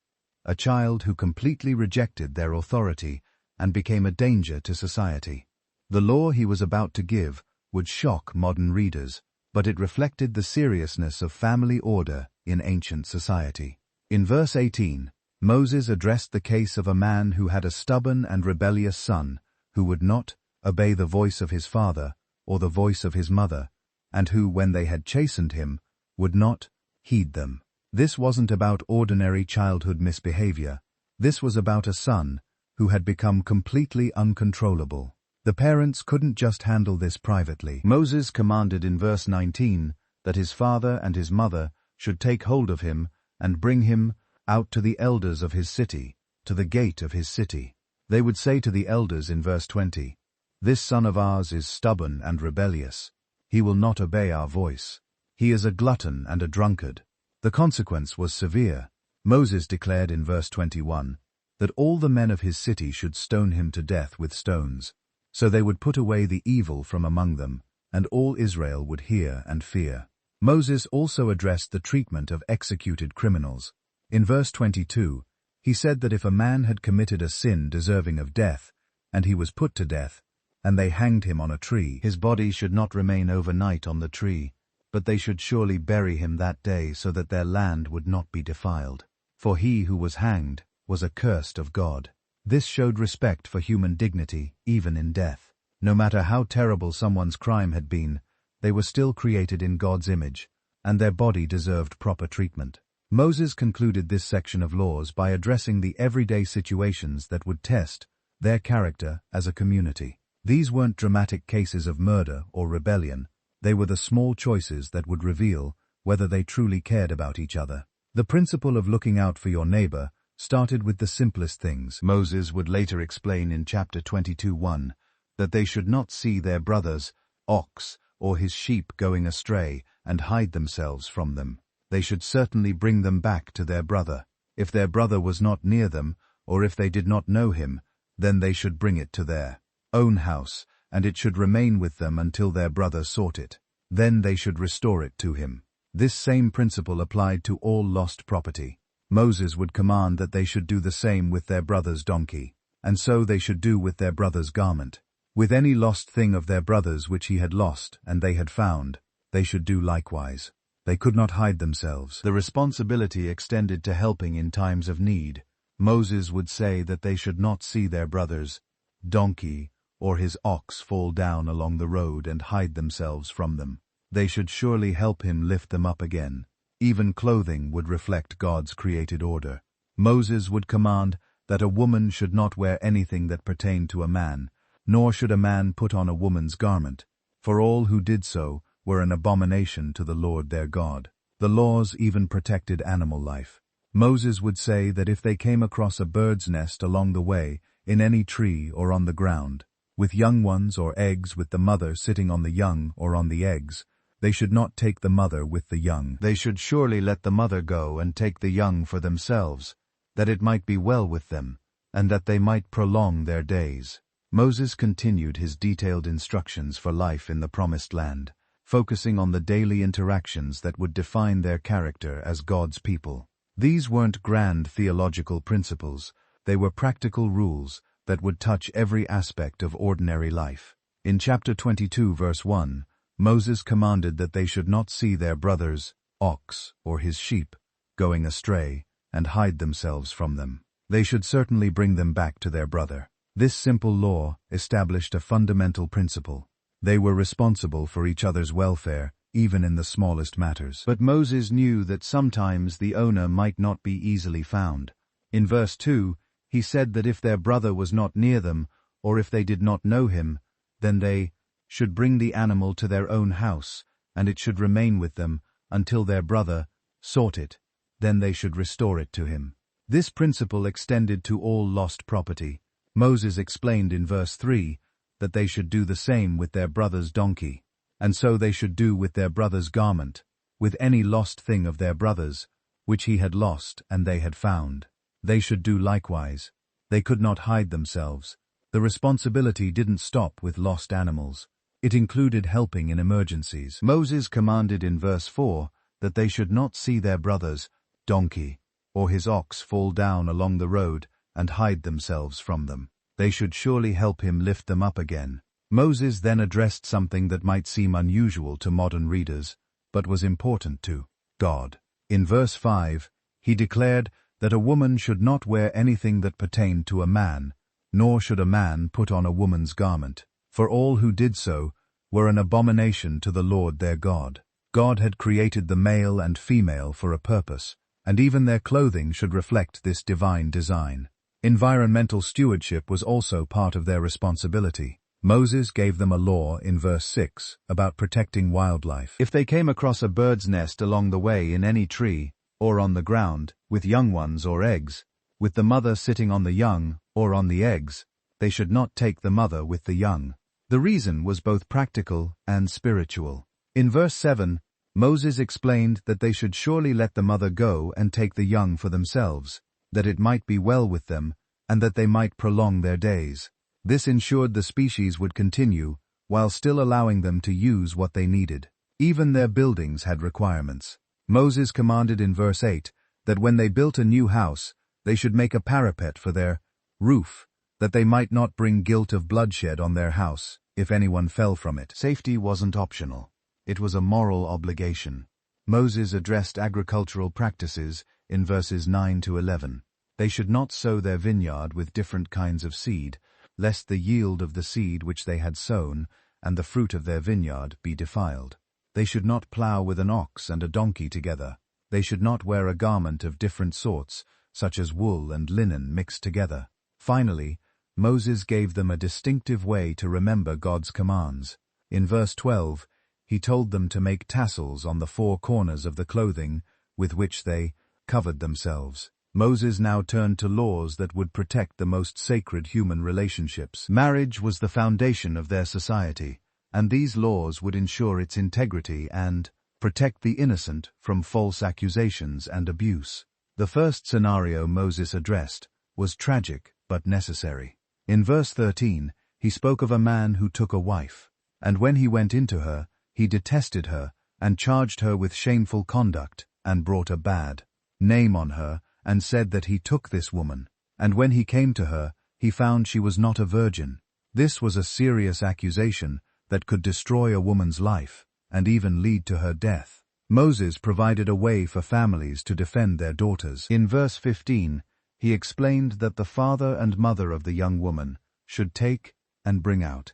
a child who completely rejected their authority and became a danger to society. The law he was about to give would shock modern readers, but it reflected the seriousness of family order in ancient society. In verse 18, Moses addressed the case of a man who had a stubborn and rebellious son who would not obey the voice of his father or the voice of his mother, and who, when they had chastened him, would not heed them. This wasn't about ordinary childhood misbehavior. This was about a son who had become completely uncontrollable. The parents couldn't just handle this privately. Moses commanded in verse 19 that his father and his mother should take hold of him and bring him out to the elders of his city, to the gate of his city. They would say to the elders in verse 20, This son of ours is stubborn and rebellious. He will not obey our voice. He is a glutton and a drunkard. The consequence was severe. Moses declared in verse 21 that all the men of his city should stone him to death with stones. So they would put away the evil from among them, and all Israel would hear and fear. Moses also addressed the treatment of executed criminals. In verse 22, he said that if a man had committed a sin deserving of death, and he was put to death, and they hanged him on a tree, his body should not remain overnight on the tree, but they should surely bury him that day so that their land would not be defiled. For he who was hanged was accursed of God. This showed respect for human dignity, even in death. No matter how terrible someone's crime had been, they were still created in God's image, and their body deserved proper treatment. Moses concluded this section of laws by addressing the everyday situations that would test their character as a community. These weren't dramatic cases of murder or rebellion. They were the small choices that would reveal whether they truly cared about each other. The principle of looking out for your neighbor started with the simplest things. Moses would later explain in chapter 22:1 that they should not see their brother's ox or his sheep going astray and hide themselves from them. They should certainly bring them back to their brother. If their brother was not near them, or if they did not know him, then they should bring it to their own house, and it should remain with them until their brother sought it. Then they should restore it to him. This same principle applied to all lost property. Moses would command that they should do the same with their brother's donkey, and so they should do with their brother's garment. With any lost thing of their brother's which he had lost and they had found, they should do likewise. They could not hide themselves. The responsibility extended to helping in times of need. Moses would say that they should not see their brother's donkey or his ox fall down along the road and hide themselves from them. They should surely help him lift them up again. Even clothing would reflect God's created order. Moses would command that a woman should not wear anything that pertained to a man, nor should a man put on a woman's garment, for all who did so were an abomination to the Lord their God. The laws even protected animal life. Moses would say that if they came across a bird's nest along the way, in any tree or on the ground, with young ones or eggs with the mother sitting on the young or on the eggs, they should not take the mother with the young. They should surely let the mother go and take the young for themselves, that it might be well with them, and that they might prolong their days. Moses continued his detailed instructions for life in the Promised Land, focusing on the daily interactions that would define their character as God's people. These weren't grand theological principles, they were practical rules that would touch every aspect of ordinary life. In chapter 22 verse 1, Moses commanded that they should not see their brother's ox or his sheep going astray and hide themselves from them. They should certainly bring them back to their brother. This simple law established a fundamental principle. They were responsible for each other's welfare, even in the smallest matters. But Moses knew that sometimes the owner might not be easily found. In verse 2, he said that if their brother was not near them, or if they did not know him, then they should bring the animal to their own house, and it should remain with them until their brother sought it. Then they should restore it to him. This principle extended to all lost property. Moses explained in verse 3 that they should do the same with their brother's donkey, and so they should do with their brother's garment, with any lost thing of their brother's, which he had lost and they had found. They should do likewise. They could not hide themselves. The responsibility didn't stop with lost animals. It included helping in emergencies. Moses commanded in verse 4 that they should not see their brother's donkey or his ox fall down along the road and hide themselves from them. They should surely help him lift them up again. Moses then addressed something that might seem unusual to modern readers, but was important to God. In verse 5, he declared that a woman should not wear anything that pertained to a man, nor should a man put on a woman's garment, for all who did so were an abomination to the Lord their God. God had created the male and female for a purpose, and even their clothing should reflect this divine design. Environmental stewardship was also part of their responsibility. Moses gave them a law in verse 6 about protecting wildlife. If they came across a bird's nest along the way in any tree, or on the ground, with young ones or eggs, with the mother sitting on the young or on the eggs, they should not take the mother with the young. The reason was both practical and spiritual. In verse 7, Moses explained that they should surely let the mother go and take the young for themselves, that it might be well with them, and that they might prolong their days. This ensured the species would continue, while still allowing them to use what they needed. Even their buildings had requirements. Moses commanded in verse 8 that when they built a new house, they should make a parapet for their roof, that they might not bring guilt of bloodshed on their house, if anyone fell from it. Safety wasn't optional. It was a moral obligation. Moses addressed agricultural practices in verses 9 to 11. They should not sow their vineyard with different kinds of seed, lest the yield of the seed which they had sown and the fruit of their vineyard be defiled. They should not plow with an ox and a donkey together. They should not wear a garment of different sorts, such as wool and linen mixed together. Finally, Moses gave them a distinctive way to remember God's commands. In verse 12, he told them to make tassels on the four corners of the clothing with which they covered themselves. Moses now turned to laws that would protect the most sacred human relationships. Marriage was the foundation of their society, and these laws would ensure its integrity and protect the innocent from false accusations and abuse. The first scenario Moses addressed was tragic but necessary. In verse 13, he spoke of a man who took a wife, and when he went into her, he detested her and charged her with shameful conduct and brought a bad name on her and said that he took this woman, and when he came to her, he found she was not a virgin. This was a serious accusation that could destroy a woman's life and even lead to her death. Moses provided a way for families to defend their daughters. In verse 15, he explained that the father and mother of the young woman should take and bring out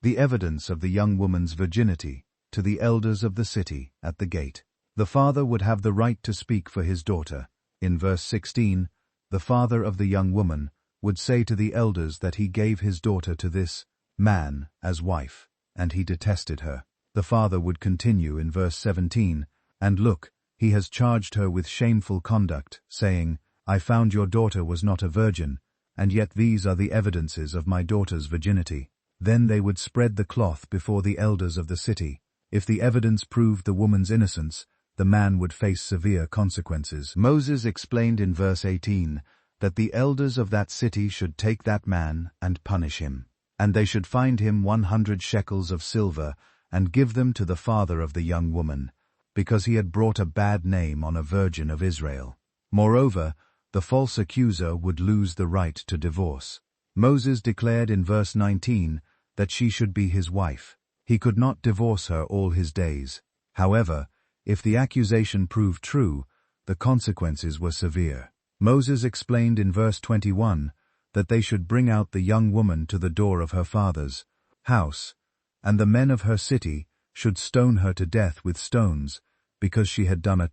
the evidence of the young woman's virginity to the elders of the city at the gate. The father would have the right to speak for his daughter. In verse 16, the father of the young woman would say to the elders that he gave his daughter to this man as wife, and he detested her. The father would continue in verse 17, and look, he has charged her with shameful conduct, saying, I found your daughter was not a virgin, and yet these are the evidences of my daughter's virginity. Then they would spread the cloth before the elders of the city. If the evidence proved the woman's innocence, the man would face severe consequences. Moses explained in verse 18 that the elders of that city should take that man and punish him, and they should find him 100 shekels of silver and give them to the father of the young woman, because he had brought a bad name on a virgin of Israel. Moreover, the false accuser would lose the right to divorce. Moses declared in verse 19 that she should be his wife. He could not divorce her all his days. However, if the accusation proved true, the consequences were severe. Moses explained in verse 21 that they should bring out the young woman to the door of her father's house, and the men of her city should stone her to death with stones, because she had done a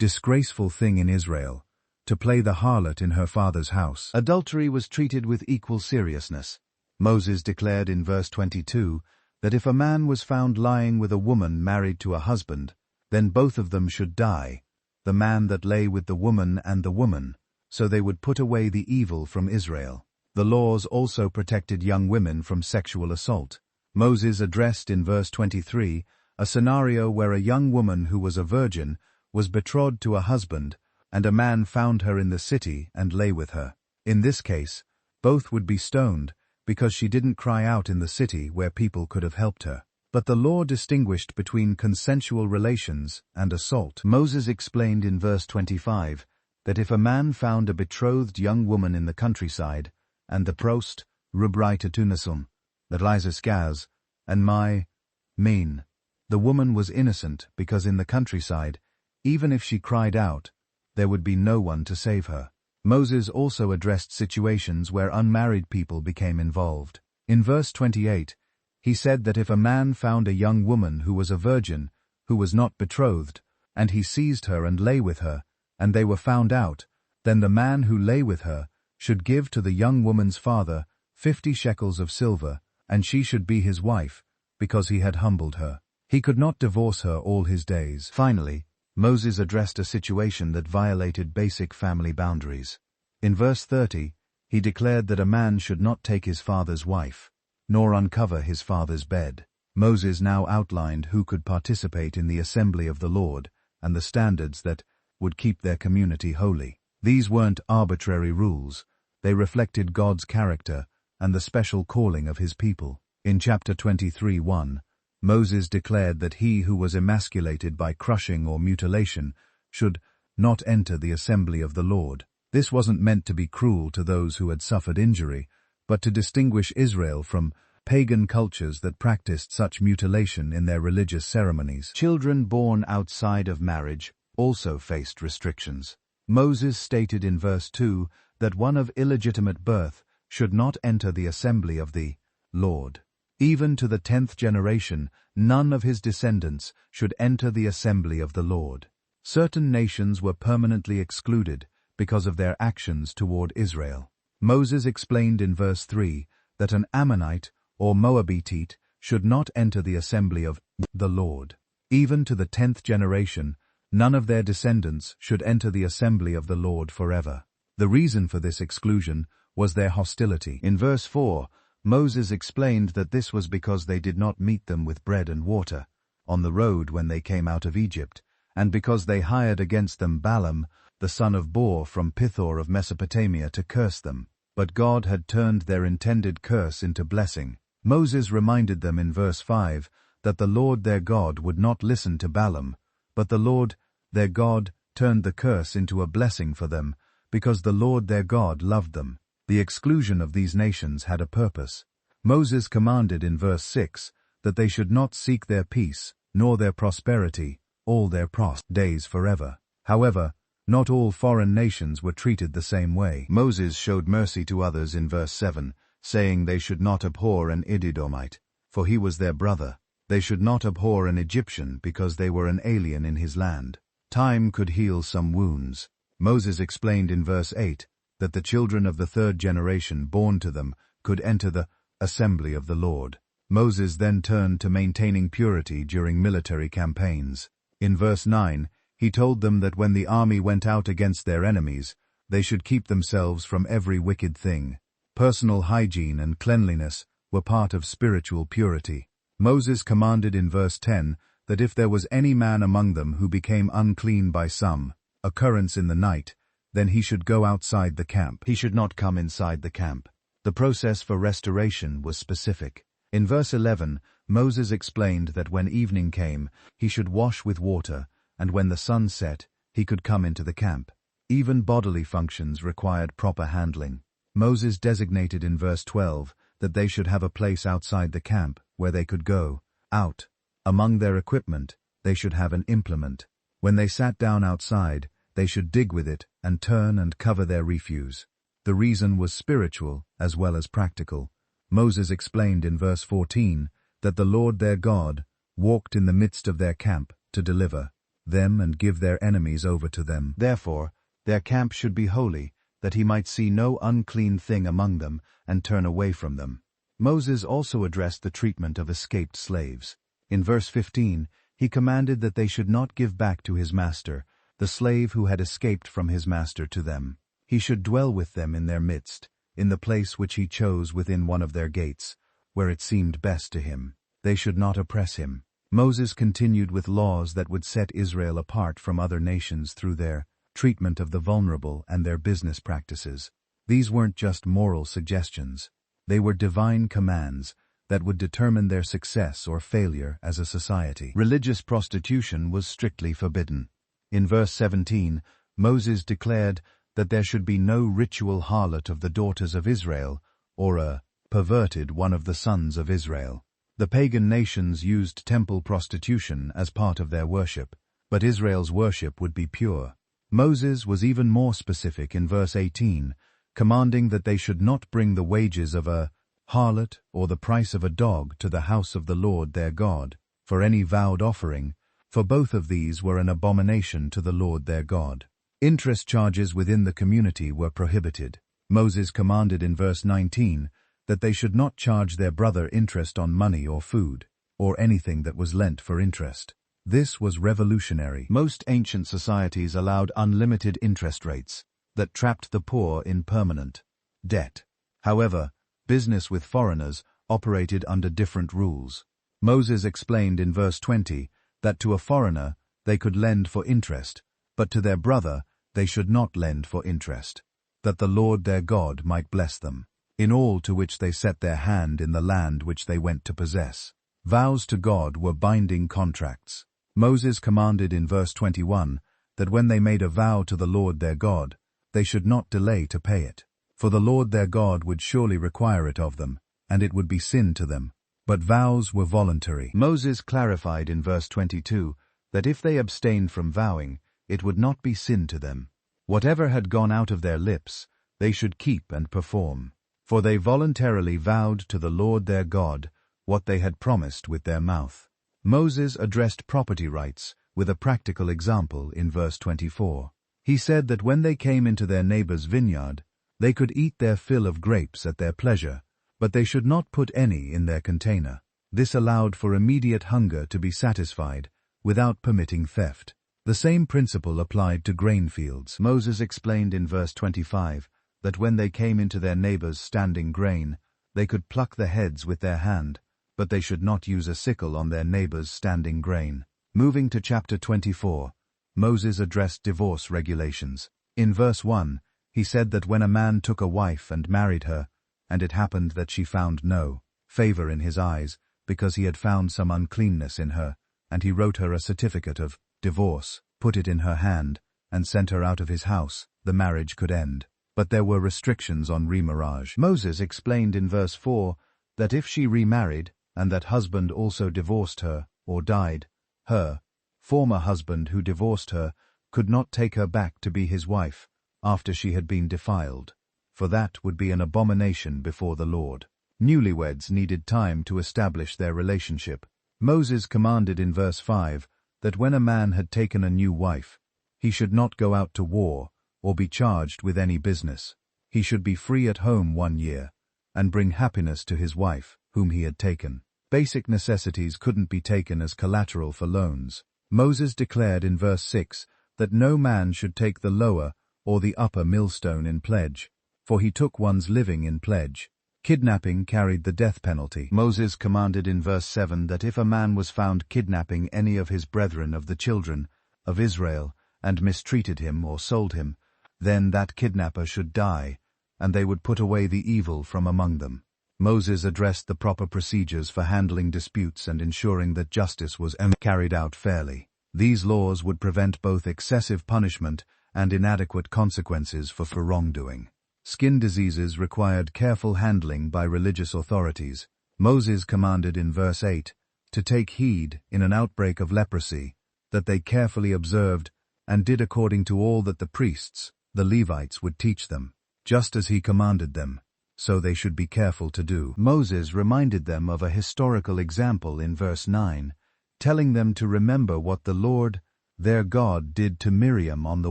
disgraceful thing in Israel, to play the harlot in her father's house. Adultery was treated with equal seriousness. Moses declared in verse 22 that if a man was found lying with a woman married to a husband, then both of them should die, the man that lay with the woman and the woman, so they would put away the evil from Israel. The laws also protected young women from sexual assault. Moses addressed in verse 23 a scenario where a young woman who was a virgin was betrothed to a husband, and a man found her in the city and lay with her. In this case, both would be stoned, because she didn't cry out in the city where people could have helped her. But the law distinguished between consensual relations and assault. Moses explained in verse 25 that if a man found a betrothed young woman in the countryside, and the prost, rubraitatunasum, that Lysaskaz, and the woman was innocent because in the countryside, even if she cried out, there would be no one to save her. Moses also addressed situations where unmarried people became involved. In verse 28, he said that if a man found a young woman who was a virgin, who was not betrothed, and he seized her and lay with her, and they were found out, then the man who lay with her should give to the young woman's father 50 shekels of silver, and she should be his wife, because he had humbled her. He could not divorce her all his days. Finally, Moses addressed a situation that violated basic family boundaries. In verse 30, he declared that a man should not take his father's wife, nor uncover his father's bed. Moses now outlined who could participate in the assembly of the Lord and the standards that would keep their community holy. These weren't arbitrary rules. They reflected God's character and the special calling of his people. In chapter 23:1, Moses declared that he who was emasculated by crushing or mutilation should not enter the assembly of the Lord. This wasn't meant to be cruel to those who had suffered injury, but to distinguish Israel from pagan cultures that practiced such mutilation in their religious ceremonies. Children born outside of marriage also faced restrictions. Moses stated in verse 2 that one of illegitimate birth should not enter the assembly of the Lord. Even to the 10th generation, none of his descendants should enter the assembly of the Lord. Certain nations were permanently excluded because of their actions toward Israel. Moses explained in verse 3 that an Ammonite or Moabitite should not enter the assembly of the Lord. Even to the 10th generation, none of their descendants should enter the assembly of the Lord forever. The reason for this exclusion was their hostility. In verse 4, Moses explained that this was because they did not meet them with bread and water on the road when they came out of Egypt, and because they hired against them Balaam, the son of Beor from Pithor of Mesopotamia, to curse them. But God had turned their intended curse into blessing. Moses reminded them in verse 5 that the Lord their God would not listen to Balaam, but the Lord their God turned the curse into a blessing for them, because the Lord their God loved them. The exclusion of these nations had a purpose. Moses commanded in verse 6 that they should not seek their peace, nor their prosperity, all their days forever. However, not all foreign nations were treated the same way. Moses showed mercy to others in verse 7, saying they should not abhor an Edomite, for he was their brother. They should not abhor an Egyptian, because they were an alien in his land. Time could heal some wounds. Moses explained in verse 8 that the children of the 3rd generation born to them could enter the assembly of the Lord. Moses then turned to maintaining purity during military campaigns. In verse 9, he told them that when the army went out against their enemies, they should keep themselves from every wicked thing. Personal hygiene and cleanliness were part of spiritual purity. Moses commanded in verse 10 that if there was any man among them who became unclean by some occurrence in the night, then he should go outside the camp. He should not come inside the camp. The process for restoration was specific. In verse 11, Moses explained that when evening came, he should wash with water, and when the sun set, he could come into the camp. Even bodily functions required proper handling. Moses designated in verse 12 that they should have a place outside the camp where they could go out. Among their equipment, they should have an implement. When they sat down outside, they should dig with it and turn and cover their refuse. The reason was spiritual as well as practical. Moses explained in verse 14 that the Lord their God walked in the midst of their camp to deliver them and give their enemies over to them. Therefore, their camp should be holy, that he might see no unclean thing among them and turn away from them. Moses also addressed the treatment of escaped slaves. In verse 15, he commanded that they should not give back to his master the slave who had escaped from his master to them. He should dwell with them in their midst, in the place which he chose within one of their gates, where it seemed best to him. They should not oppress him. Moses continued with laws that would set Israel apart from other nations through their treatment of the vulnerable and their business practices. These weren't just moral suggestions. They were divine commands that would determine their success or failure as a society. Religious prostitution was strictly forbidden. In verse 17, Moses declared that there should be no ritual harlot of the daughters of Israel, or a perverted one of the sons of Israel. The pagan nations used temple prostitution as part of their worship, but Israel's worship would be pure. Moses was even more specific in verse 18, commanding that they should not bring the wages of a harlot or the price of a dog to the house of the Lord their God, for any vowed offering, for both of these were an abomination to the Lord their God. Interest charges within the community were prohibited. Moses commanded in verse 19 that they should not charge their brother interest on money or food, or anything that was lent for interest. This was revolutionary. Most ancient societies allowed unlimited interest rates that trapped the poor in permanent debt. However, business with foreigners operated under different rules. Moses explained in verse 20 that to a foreigner they could lend for interest, but to their brother they should not lend for interest, that the Lord their God might bless them, in all to which they set their hand in the land which they went to possess. Vows to God were binding contracts. Moses commanded in verse 21 that when they made a vow to the Lord their God, they should not delay to pay it, for the Lord their God would surely require it of them, and it would be sin to them. But vows were voluntary. Moses clarified in verse 22 that if they abstained from vowing, it would not be sin to them. Whatever had gone out of their lips, they should keep and perform, for they voluntarily vowed to the Lord their God what they had promised with their mouth. Moses addressed property rights with a practical example in verse 24. He said that when they came into their neighbor's vineyard, they could eat their fill of grapes at their pleasure, but they should not put any in their container. This allowed for immediate hunger to be satisfied without permitting theft. The same principle applied to grain fields. Moses explained in verse 25 that when they came into their neighbor's standing grain, they could pluck the heads with their hand, but they should not use a sickle on their neighbor's standing grain. Moving to chapter 24, Moses addressed divorce regulations. In verse 1, he said that when a man took a wife and married her, and it happened that she found no favor in his eyes, because he had found some uncleanness in her, and he wrote her a certificate of divorce, put it in her hand, and sent her out of his house, the marriage could end. But there were restrictions on remarriage. Moses explained in verse 4 that if she remarried, and that husband also divorced her, or died, her former husband who divorced her could not take her back to be his wife after she had been defiled, for that would be an abomination before the Lord. Newlyweds needed time to establish their relationship. Moses commanded in verse 5 that when a man had taken a new wife, he should not go out to war or be charged with any business. He should be free at home 1 year and bring happiness to his wife, whom he had taken. Basic necessities couldn't be taken as collateral for loans. Moses declared in verse 6 that no man should take the lower or the upper millstone in pledge, for he took one's living in pledge. Kidnapping carried the death penalty. Moses commanded in verse 7 that if a man was found kidnapping any of his brethren of the children of Israel and mistreated him or sold him, then that kidnapper should die, and they would put away the evil from among them. Moses addressed the proper procedures for handling disputes and ensuring that justice was carried out fairly. These laws would prevent both excessive punishment and inadequate consequences for wrongdoing. Skin diseases required careful handling by religious authorities. Moses commanded in verse 8 to take heed in an outbreak of leprosy, that they carefully observed and did according to all that the priests, the Levites, would teach them, just as he commanded them, so they should be careful to do. Moses reminded them of a historical example in verse 9, telling them to remember what the Lord, their God, did to Miriam on the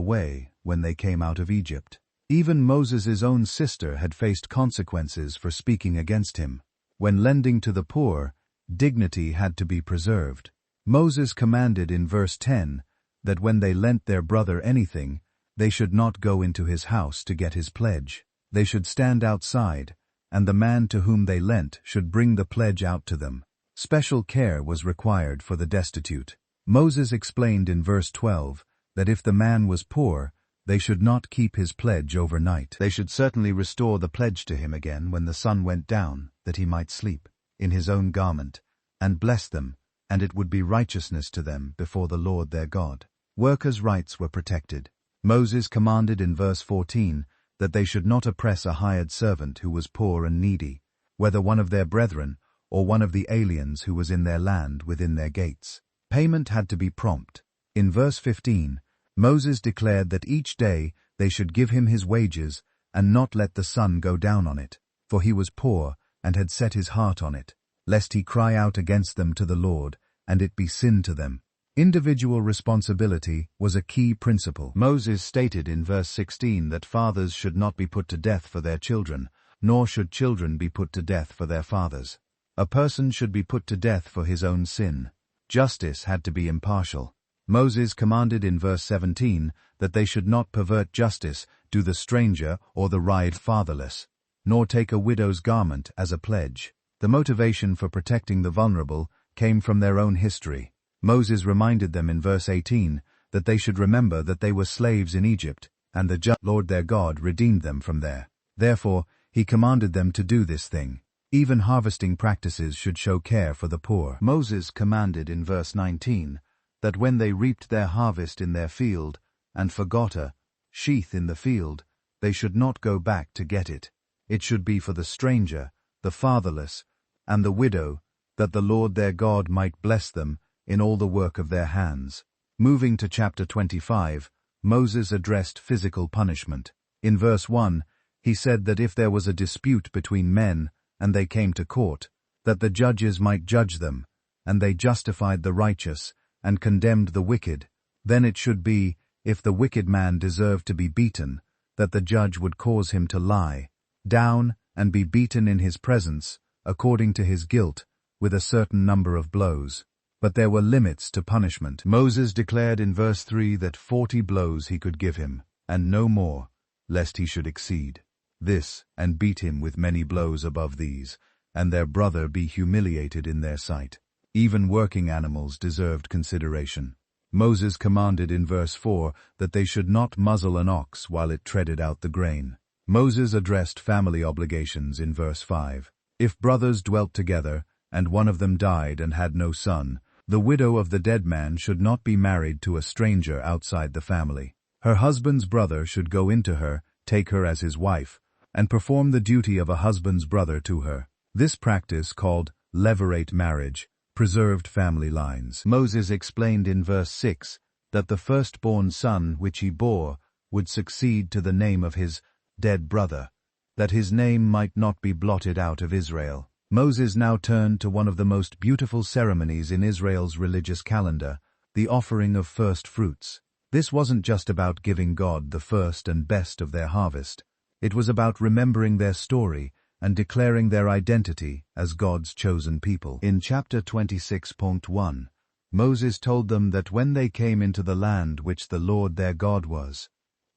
way when they came out of Egypt. Even Moses' own sister had faced consequences for speaking against him. When lending to the poor, dignity had to be preserved. Moses commanded in verse 10 that when they lent their brother anything, they should not go into his house to get his pledge. They should stand outside, and the man to whom they lent should bring the pledge out to them. Special care was required for the destitute. Moses explained in verse 12 that if the man was poor, they should not keep his pledge overnight. They should certainly restore the pledge to him again when the sun went down, that he might sleep in his own garment, and bless them, and it would be righteousness to them before the Lord their God. Workers' rights were protected. Moses commanded in verse 14 that they should not oppress a hired servant who was poor and needy, whether one of their brethren or one of the aliens who was in their land within their gates. Payment had to be prompt. In verse 15, Moses declared that each day they should give him his wages and not let the sun go down on it, for he was poor and had set his heart on it, lest he cry out against them to the Lord, and it be sin to them. Individual responsibility was a key principle. Moses stated in verse 16 that fathers should not be put to death for their children, nor should children be put to death for their fathers. A person should be put to death for his own sin. Justice had to be impartial. Moses commanded in verse 17 that they should not pervert justice, do the stranger or the ride fatherless, nor take a widow's garment as a pledge. The motivation for protecting the vulnerable came from their own history. Moses reminded them in verse 18 that they should remember that they were slaves in Egypt, and the Lord their God redeemed them from there. Therefore, he commanded them to do this thing. Even harvesting practices should show care for the poor. Moses commanded in verse 19 that when they reaped their harvest in their field and forgot a sheath in the field, they should not go back to get it. It should be for the stranger, the fatherless, and the widow, that the Lord their God might bless them in all the work of their hands. Moving to chapter 25, Moses addressed physical punishment. In verse 1, he said that if there was a dispute between men and they came to court, that the judges might judge them, and they justified the righteous and condemned the wicked, then it should be, if the wicked man deserved to be beaten, that the judge would cause him to lie down and be beaten in his presence, according to his guilt, with a certain number of blows. But there were limits to punishment. Moses declared in verse 3 that 40 blows he could give him, and no more, lest he should exceed this, and beat him with many blows above these, and their brother be humiliated in their sight. Even working animals deserved consideration. Moses commanded in verse 4 that they should not muzzle an ox while it treaded out the grain. Moses addressed family obligations in verse 5. If brothers dwelt together, and one of them died and had no son, the widow of the dead man should not be married to a stranger outside the family. Her husband's brother should go into her, take her as his wife, and perform the duty of a husband's brother to her. This practice, called levirate marriage, preserved family lines. Moses explained in verse 6 that the firstborn son which he bore would succeed to the name of his dead brother, that his name might not be blotted out of Israel. Moses now turned to one of the most beautiful ceremonies in Israel's religious calendar, the offering of first fruits. This wasn't just about giving God the first and best of their harvest. It was about remembering their story and declaring their identity as God's chosen people. In chapter 26.1, Moses told them that when they came into the land which the Lord their God was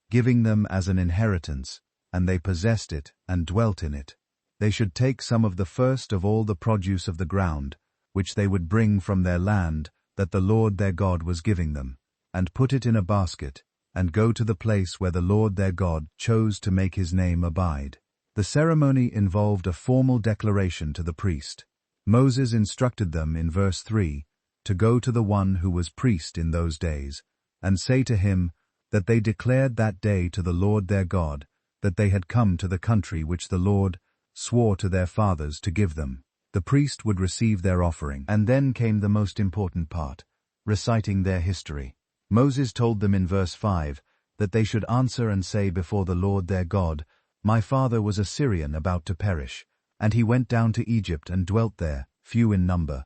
giving them as an inheritance, and they possessed it and dwelt in it, they should take some of the first of all the produce of the ground, which they would bring from their land that the Lord their God was giving them, and put it in a basket, and go to the place where the Lord their God chose to make his name abide. The ceremony involved a formal declaration to the priest. Moses instructed them in verse 3 to go to the one who was priest in those days, and say to him that they declared that day to the Lord their God that they had come to the country which the Lord swore to their fathers to give them. The priest would receive their offering, and then came the most important part, reciting their history. Moses told them in verse 5 that they should answer and say before the Lord their God, "My father was a Syrian about to perish, and he went down to Egypt and dwelt there, few in number,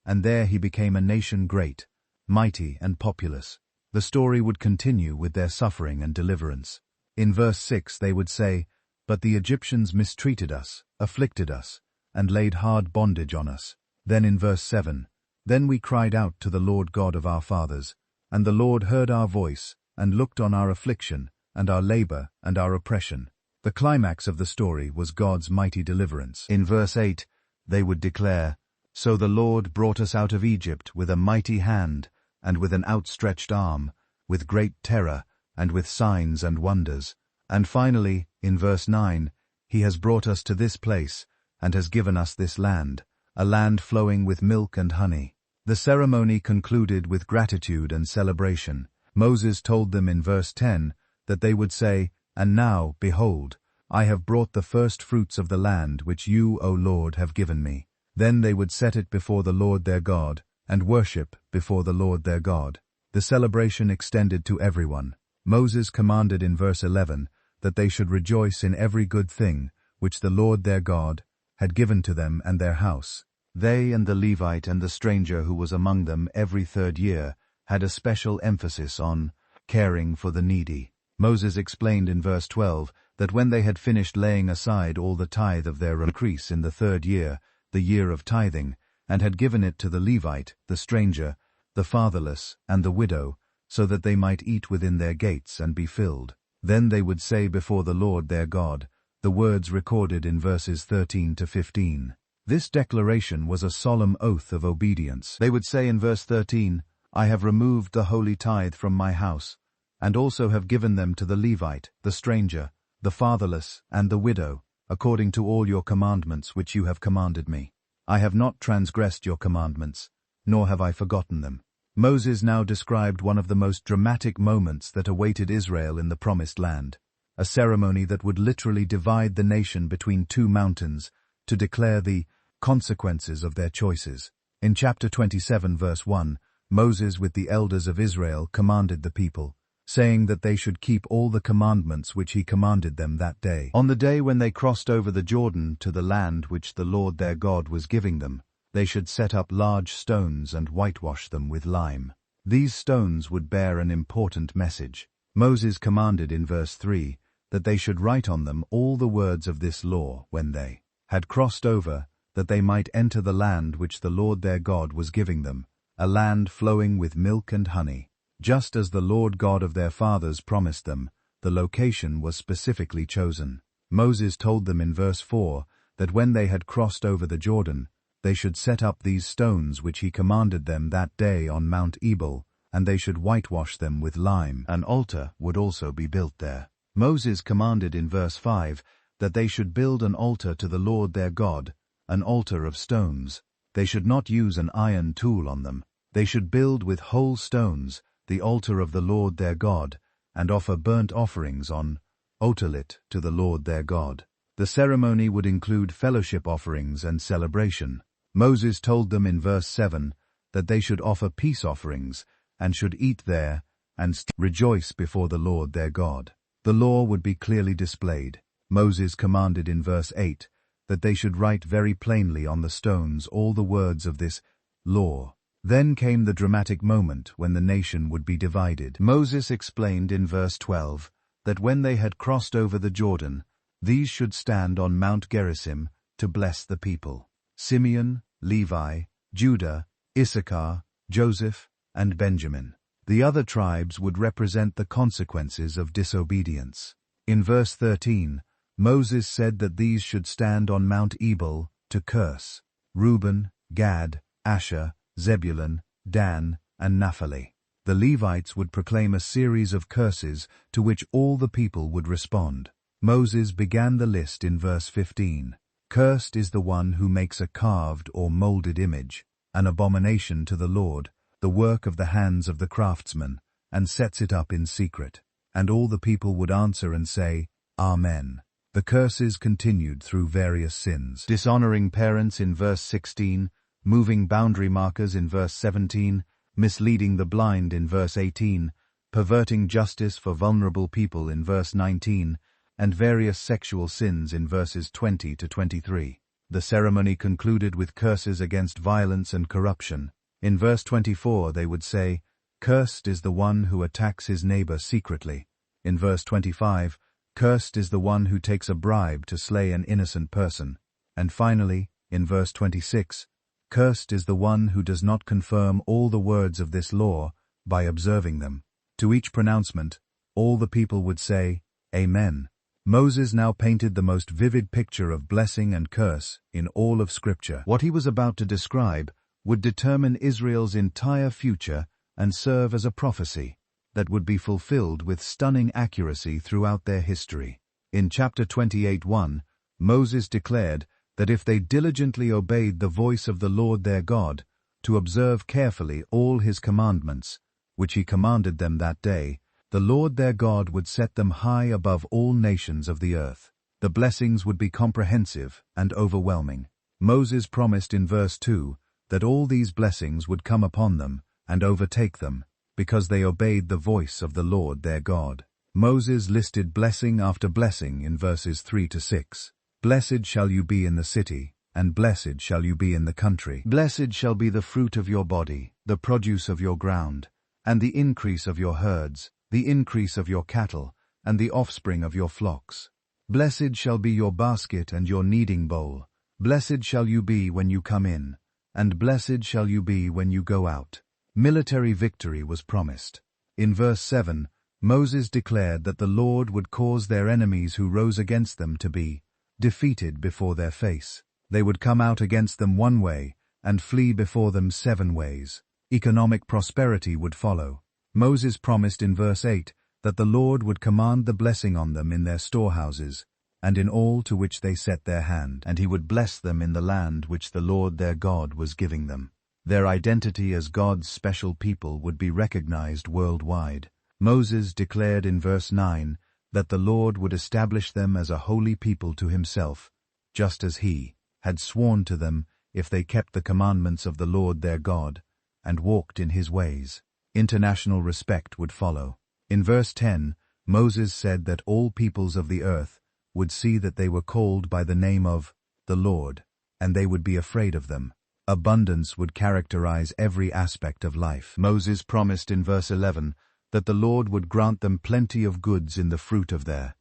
and there he became a nation great, mighty and populous." The story would continue with their suffering and deliverance. In verse 6 they would say, "But the Egyptians mistreated us, afflicted us, and laid hard bondage on us." Then in verse 7, "Then we cried out to the Lord God of our fathers, and the Lord heard our voice, and looked on our affliction, and our labor, and our oppression." The climax of the story was God's mighty deliverance. In verse 8, they would declare, "So the Lord brought us out of Egypt with a mighty hand, and with an outstretched arm, with great terror, and with signs and wonders." And finally, in verse 9, "He has brought us to this place, and has given us this land, a land flowing with milk and honey." The ceremony concluded with gratitude and celebration. Moses told them in verse 10 that they would say, "And now, behold, I have brought the first fruits of the land which you, O Lord, have given me." Then they would set it before the Lord their God, and worship before the Lord their God. The celebration extended to everyone. Moses commanded in verse 11 that they should rejoice in every good thing which the Lord their God had given to them and their house. They and the Levite and the stranger who was among them every third year had a special emphasis on caring for the needy. Moses explained in verse 12 that when they had finished laying aside all the tithe of their increase in the third year, the year of tithing, and had given it to the Levite, the stranger, the fatherless, and the widow, so that they might eat within their gates and be filled, then they would say before the Lord their God the words recorded in verses 13 to 15. This declaration was a solemn oath of obedience. They would say in verse 13, "I have removed the holy tithe from my house, and also have given them to the Levite, the stranger, the fatherless, and the widow, according to all your commandments which you have commanded me. I have not transgressed your commandments, nor have I forgotten them." Moses now described one of the most dramatic moments that awaited Israel in the Promised Land, a ceremony that would literally divide the nation between two mountains to declare the consequences of their choices. In chapter 27 verse 1, Moses with the elders of Israel commanded the people, saying that they should keep all the commandments which he commanded them that day. On the day when they crossed over the Jordan to the land which the Lord their God was giving them, they should set up large stones and whitewash them with lime. These stones would bear an important message. Moses commanded in verse 3 that they should write on them all the words of this law when they had crossed over, that they might enter the land which the Lord their God was giving them, a land flowing with milk and honey. Just as the Lord God of their fathers promised them, the location was specifically chosen. Moses told them in verse 4 that when they had crossed over the Jordan, they should set up these stones which he commanded them that day on Mount Ebal, and they should whitewash them with lime. An altar would also be built there. Moses commanded in verse 5 that they should build an altar to the Lord their God, an altar of stones. They should not use an iron tool on them. They should build with whole stones the altar of the Lord their God, and offer burnt offerings on otalit to the Lord their God. The ceremony would include fellowship offerings and celebration. Moses told them in verse 7 that they should offer peace offerings and should eat there and rejoice before the Lord their God. The law would be clearly displayed. Moses commanded in verse 8 that they should write very plainly on the stones all the words of this law. Then came the dramatic moment when the nation would be divided. Moses explained in verse 12 that when they had crossed over the Jordan, these should stand on Mount Gerizim to bless the people: Simeon, Levi, Judah, Issachar, Joseph, and Benjamin. The other tribes would represent the consequences of disobedience. In verse 13, Moses said that these should stand on Mount Ebal to curse: Reuben, Gad, Asher, Zebulun, Dan, and Naphtali. The Levites would proclaim a series of curses to which all the people would respond. Moses began the list in verse 15. "Cursed is the one who makes a carved or molded image, an abomination to the Lord, the work of the hands of the craftsman, and sets it up in secret." And all the people would answer and say, "Amen." The curses continued through various sins: dishonoring parents in verse 16, moving boundary markers in verse 17, misleading the blind in verse 18, perverting justice for vulnerable people in verse 19, and various sexual sins in verses 20 to 23. The ceremony concluded with curses against violence and corruption. In verse 24 they would say, "Cursed is the one who attacks his neighbor secretly." In verse 25, "Cursed is the one who takes a bribe to slay an innocent person." And finally, in verse 26, "Cursed is the one who does not confirm all the words of this law by observing them." To each pronouncement, all the people would say, "Amen." Moses now painted the most vivid picture of blessing and curse in all of Scripture. What he was about to describe would determine Israel's entire future and serve as a prophecy that would be fulfilled with stunning accuracy throughout their history. In chapter 28:1, Moses declared that if they diligently obeyed the voice of the Lord their God, to observe carefully all his commandments, which he commanded them that day, the Lord their God would set them high above all nations of the earth. The blessings would be comprehensive and overwhelming. Moses promised in verse 2 that all these blessings would come upon them and overtake them, because they obeyed the voice of the Lord their God. Moses listed blessing after blessing in verses 3 to 6. "Blessed shall you be in the city, and blessed shall you be in the country. Blessed shall be the fruit of your body, the produce of your ground, and the increase of your herds, the increase of your cattle, and the offspring of your flocks. Blessed shall be your basket and your kneading bowl. Blessed shall you be when you come in, and blessed shall you be when you go out." Military victory was promised. In verse 7, Moses declared that the Lord would cause their enemies who rose against them to be defeated before their face. They would come out against them one way and flee before them 7 ways. Economic prosperity would follow. Moses promised in verse 8 that the Lord would command the blessing on them in their storehouses, and in all to which they set their hand, and he would bless them in the land which the Lord their God was giving them. Their identity as God's special people would be recognized worldwide. Moses declared in verse 9 that the Lord would establish them as a holy people to himself, just as he had sworn to them if they kept the commandments of the Lord their God and walked in his ways. International respect would follow. In verse 10, Moses said that all peoples of the earth would see that they were called by the name of the Lord, and they would be afraid of them. Abundance would characterize every aspect of life. Moses promised in verse 11 that the Lord would grant them plenty of goods in the fruit of their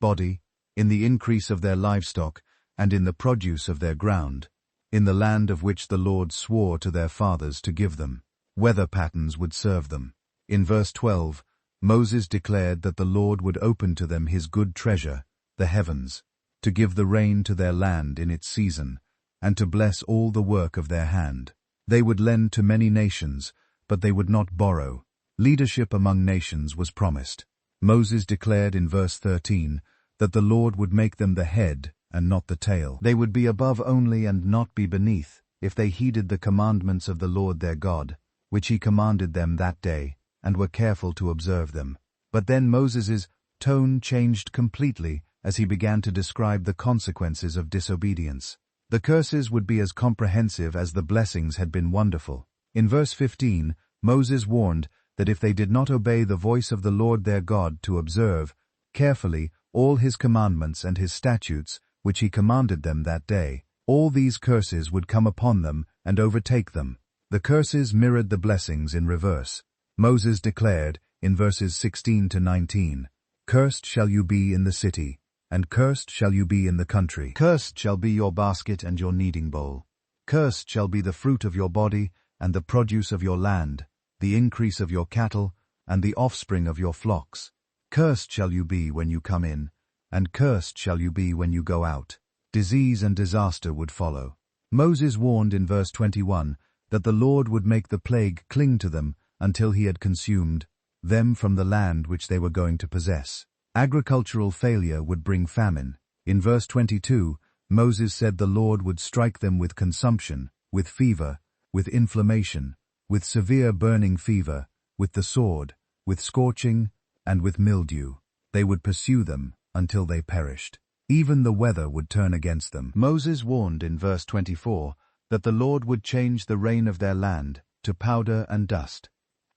body, in the increase of their livestock, and in the produce of their ground, in the land of which the Lord swore to their fathers to give them. Weather patterns would serve them. In verse 12, Moses declared that the Lord would open to them his good treasure, the heavens, to give the rain to their land in its season, and to bless all the work of their hand. They would lend to many nations, but they would not borrow. Leadership among nations was promised. Moses declared in verse 13 that the Lord would make them the head and not the tail. They would be above only and not be beneath, if they heeded the commandments of the Lord their God, which he commanded them that day, and were careful to observe them. But then Moses's tone changed completely as he began to describe the consequences of disobedience. The curses would be as comprehensive as the blessings had been wonderful. In verse 15, Moses warned that if they did not obey the voice of the Lord their God to observe carefully all his commandments and his statutes, which he commanded them that day, all these curses would come upon them and overtake them. The curses mirrored the blessings in reverse. Moses declared in verses 16 to 19, "Cursed shall you be in the city, and cursed shall you be in the country. Cursed shall be your basket and your kneading bowl. Cursed shall be the fruit of your body and the produce of your land, the increase of your cattle and the offspring of your flocks. Cursed shall you be when you come in, and cursed shall you be when you go out." Disease and disaster would follow. Moses warned in verse 21 that the Lord would make the plague cling to them until he had consumed them from the land which they were going to possess. Agricultural failure would bring famine. In verse 22, Moses said the Lord would strike them with consumption, with fever, with inflammation, with severe burning fever, with the sword, with scorching, and with mildew. They would pursue them until they perished. Even the weather would turn against them. Moses warned in verse 24 that the Lord would change the rain of their land to powder and dust.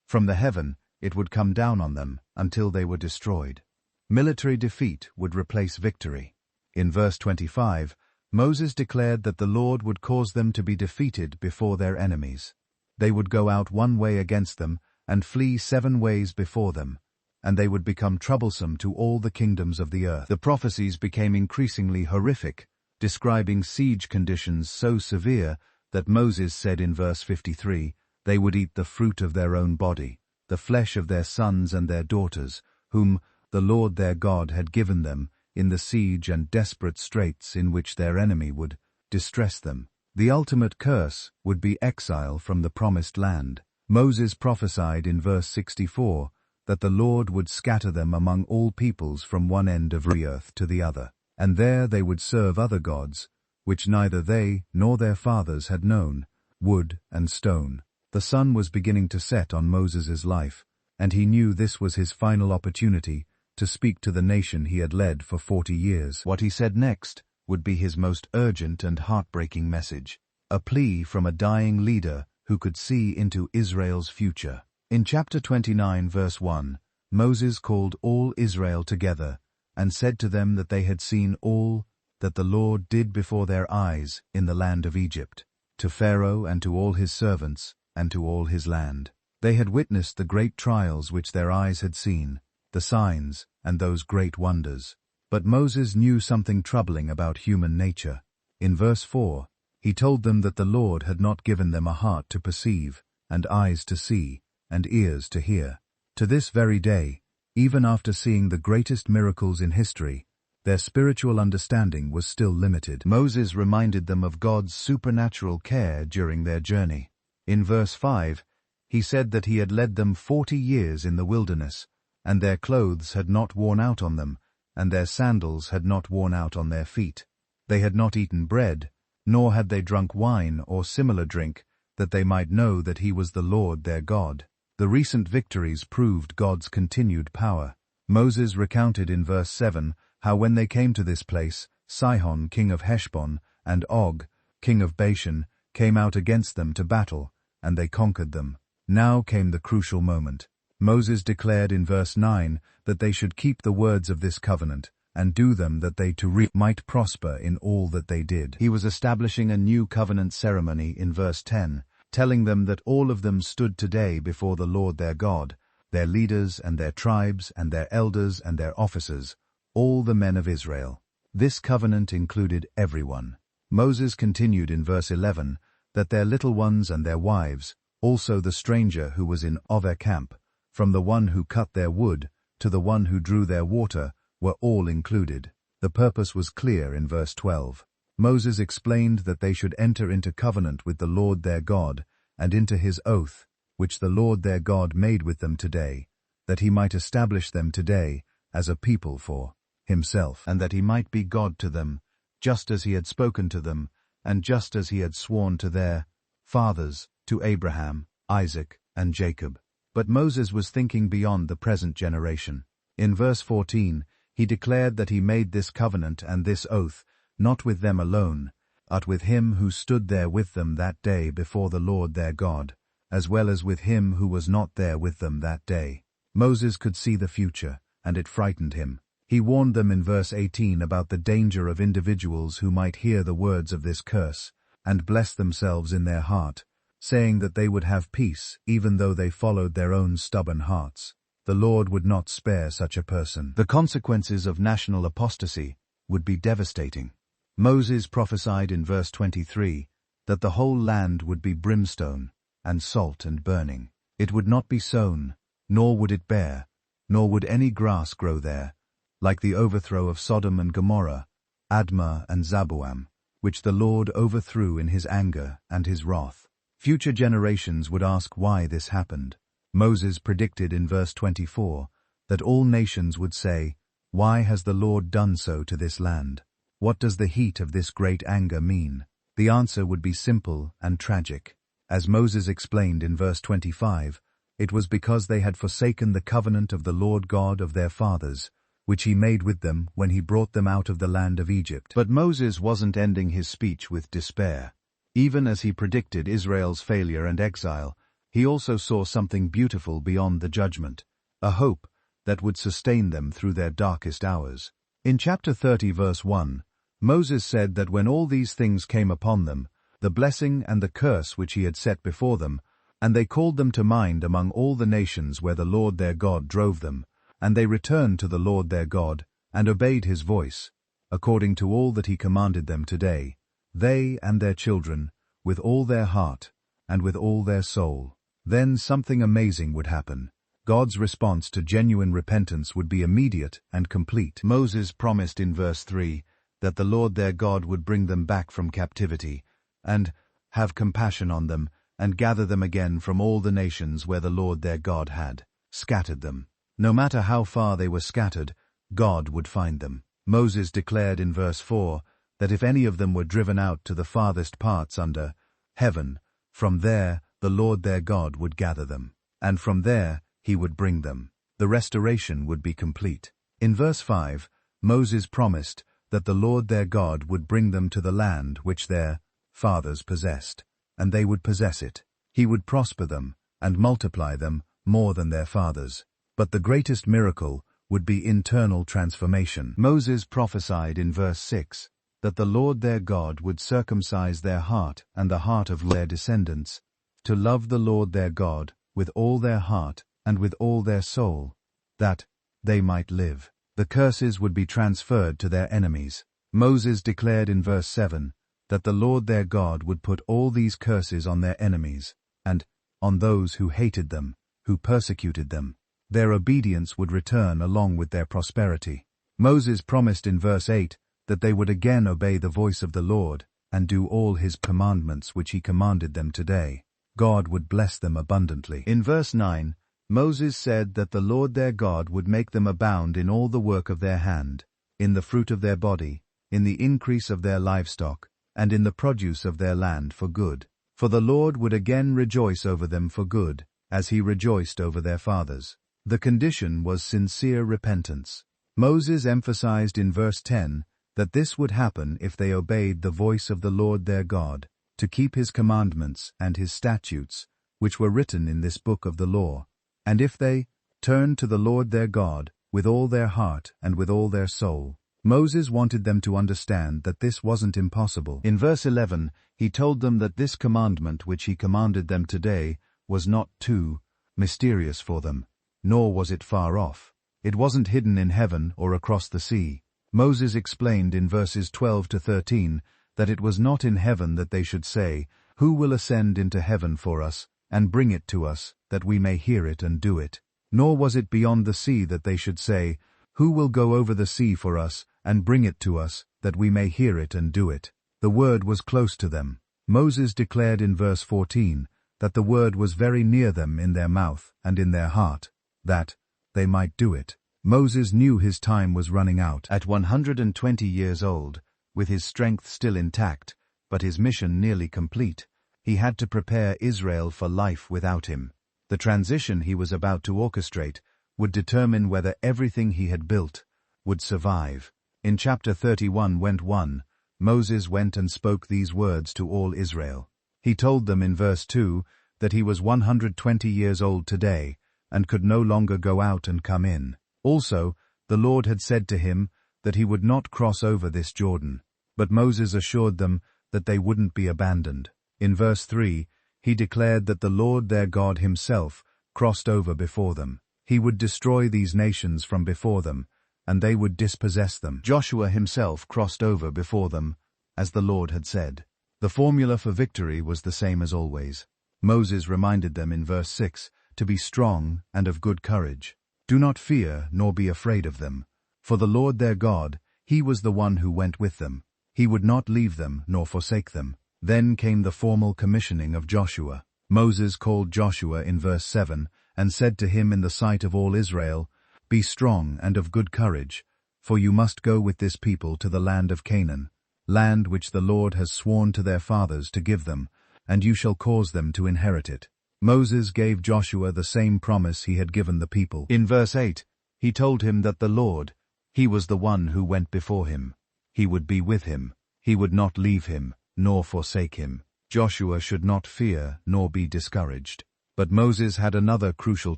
From the heaven it would come down on them until they were destroyed. Military defeat would replace victory. In verse 25, Moses declared that the Lord would cause them to be defeated before their enemies. They would go out one way against them and flee 7 ways before them, and they would become troublesome to all the kingdoms of the earth. The prophecies became increasingly horrific, describing siege conditions so severe that Moses said in verse 53, "They would eat the fruit of their own body, the flesh of their sons and their daughters, whom the Lord their God had given them in the siege and desperate straits in which their enemy would distress them." The ultimate curse would be exile from the promised land. Moses prophesied in verse 64 that the Lord would scatter them among all peoples from one end of the earth to the other, and there they would serve other gods, which neither they nor their fathers had known, wood and stone. The sun was beginning to set on Moses's life, and he knew this was his final opportunity to speak to the nation he had led for 40 years. What he said next would be his most urgent and heartbreaking message, a plea from a dying leader who could see into Israel's future. In chapter 29, verse 1, Moses called all Israel together and said to them that they had seen all that the Lord did before their eyes in the land of Egypt, to Pharaoh and to all his servants and to all his land. They had witnessed the great trials which their eyes had seen, the signs and those great wonders. But Moses knew something troubling about human nature. In verse 4, he told them that the Lord had not given them a heart to perceive, and eyes to see, and ears to hear. To this very day, even after seeing the greatest miracles in history, Their spiritual understanding was still limited. Moses reminded them of God's supernatural care during their journey. In verse 5, he said that he had led them 40 years in the wilderness, and their clothes had not worn out on them, and their sandals had not worn out on their feet. They had not eaten bread, nor had they drunk wine or similar drink, that they might know that he was the Lord their God. The recent victories proved God's continued power. Moses recounted in verse 7 how when they came to this place, Sihon, king of Heshbon, and Og, king of Bashan, came out against them to battle, and they conquered them. Now came the crucial moment. Moses declared in verse 9 that they should keep the words of this covenant, and do them that they might prosper in all that they did. He was establishing a new covenant ceremony in verse 10, telling them that all of them stood today before the Lord their God, their leaders and their tribes and their elders and their officers, all the men of Israel. This covenant included everyone. Moses continued in verse 11 that their little ones and their wives, also the stranger who was in their camp, from the one who cut their wood to the one who drew their water, were all included. The purpose was clear in verse 12. Moses explained that they should enter into covenant with the Lord their God, and into his oath, which the Lord their God made with them today, that he might establish them today as a people for himself, and that he might be God to them, just as he had spoken to them, and just as he had sworn to their fathers, to Abraham, Isaac, and Jacob. But Moses was thinking beyond the present generation. In verse 14, he declared that he made this covenant and this oath, not with them alone, but with him who stood there with them that day before the Lord their God, as well as with him who was not there with them that day. Moses could see the future, and it frightened him. He warned them in verse 18 about the danger of individuals who might hear the words of this curse, and bless themselves in their heart, saying that they would have peace even though they followed their own stubborn hearts. The Lord would not spare such a person. The consequences of national apostasy would be devastating. Moses prophesied in verse 23 that the whole land would be brimstone, and salt and burning. It would not be sown, nor would it bear, nor would any grass grow there, like the overthrow of Sodom and Gomorrah, Admah and Zaboam, which the Lord overthrew in his anger and his wrath. Future generations would ask why this happened. Moses predicted in verse 24 that all nations would say, "Why has the Lord done so to this land? What does the heat of this great anger mean?" The answer would be simple and tragic. As Moses explained in verse 25, it was because they had forsaken the covenant of the Lord God of their fathers, which he made with them when he brought them out of the land of Egypt. But Moses wasn't ending his speech with despair. Even as he predicted Israel's failure and exile, he also saw something beautiful beyond the judgment, a hope that would sustain them through their darkest hours. In chapter 30 verse 1, Moses said that when all these things came upon them, the blessing and the curse which he had set before them, and they called them to mind among all the nations where the Lord their God drove them, and they returned to the Lord their God, and obeyed his voice, according to all that he commanded them today, they and their children, with all their heart, and with all their soul. Then something amazing would happen. God's response to genuine repentance would be immediate and complete. Moses promised in verse 3 that the Lord their God would bring them back from captivity, and have compassion on them, and gather them again from all the nations where the Lord their God had scattered them. No matter how far they were scattered, God would find them. Moses declared in verse 4 that if any of them were driven out to the farthest parts under heaven, from there the Lord their God would gather them, and from there he would bring them. The restoration would be complete. In verse 5, Moses promised that the Lord their God would bring them to the land which their fathers possessed, and they would possess it. He would prosper them and multiply them more than their fathers. But the greatest miracle would be internal transformation. Moses prophesied in verse 6 that the Lord their God would circumcise their heart and the heart of their descendants, to love the Lord their God with all their heart and with all their soul, that they might live. The curses would be transferred to their enemies. Moses declared in verse 7 that the Lord their God would put all these curses on their enemies, and on those who hated them, who persecuted them. Their obedience would return along with their prosperity. Moses promised in verse 8 that they would again obey the voice of the Lord and do all his commandments which he commanded them today. God would bless them abundantly. In verse 9, Moses said that the Lord their God would make them abound in all the work of their hand, in the fruit of their body, in the increase of their livestock, and in the produce of their land for good. For the Lord would again rejoice over them for good, as he rejoiced over their fathers. The condition was sincere repentance. Moses emphasized in verse 10 that this would happen if they obeyed the voice of the Lord their God, to keep his commandments and his statutes, which were written in this book of the law, and if they turned to the Lord their God with all their heart and with all their soul. Moses wanted them to understand that this wasn't impossible. In verse 11, he told them that this commandment which he commanded them today was not too mysterious for them, nor was it far off. It wasn't hidden in heaven or across the sea. Moses explained in verses 12 to 13 that it was not in heaven that they should say, "Who will ascend into heaven for us, and bring it to us, that we may hear it and do it?" Nor was it beyond the sea that they should say, "Who will go over the sea for us, and bring it to us, that we may hear it and do it?" The word was close to them. Moses declared in verse 14 that the word was very near them in their mouth and in their heart, that they might do it. Moses knew his time was running out. At 120 years old, with his strength still intact, but his mission nearly complete, he had to prepare Israel for life without him. The transition he was about to orchestrate would determine whether everything he had built would survive. In chapter 31:1, Moses went and spoke these words to all Israel. He told them in verse 2 that he was 120 years old today and could no longer go out and come in. Also, the Lord had said to him that he would not cross over this Jordan, but Moses assured them that they wouldn't be abandoned. In verse 3, he declared that the Lord their God himself crossed over before them. He would destroy these nations from before them, and they would dispossess them. Joshua himself crossed over before them, as the Lord had said. The formula for victory was the same as always. Moses reminded them in verse 6 to be strong and of good courage. Do not fear nor be afraid of them, for the Lord their God, he was the one who went with them. He would not leave them nor forsake them. Then came the formal commissioning of Joshua. Moses called Joshua in verse 7 and said to him in the sight of all Israel, "Be strong and of good courage, for you must go with this people to the land of Canaan, land which the Lord has sworn to their fathers to give them, and you shall cause them to inherit it." Moses gave Joshua the same promise he had given the people. In verse 8, he told him that the Lord, he was the one who went before him. He would be with him. He would not leave him, nor forsake him. Joshua should not fear nor be discouraged. But Moses had another crucial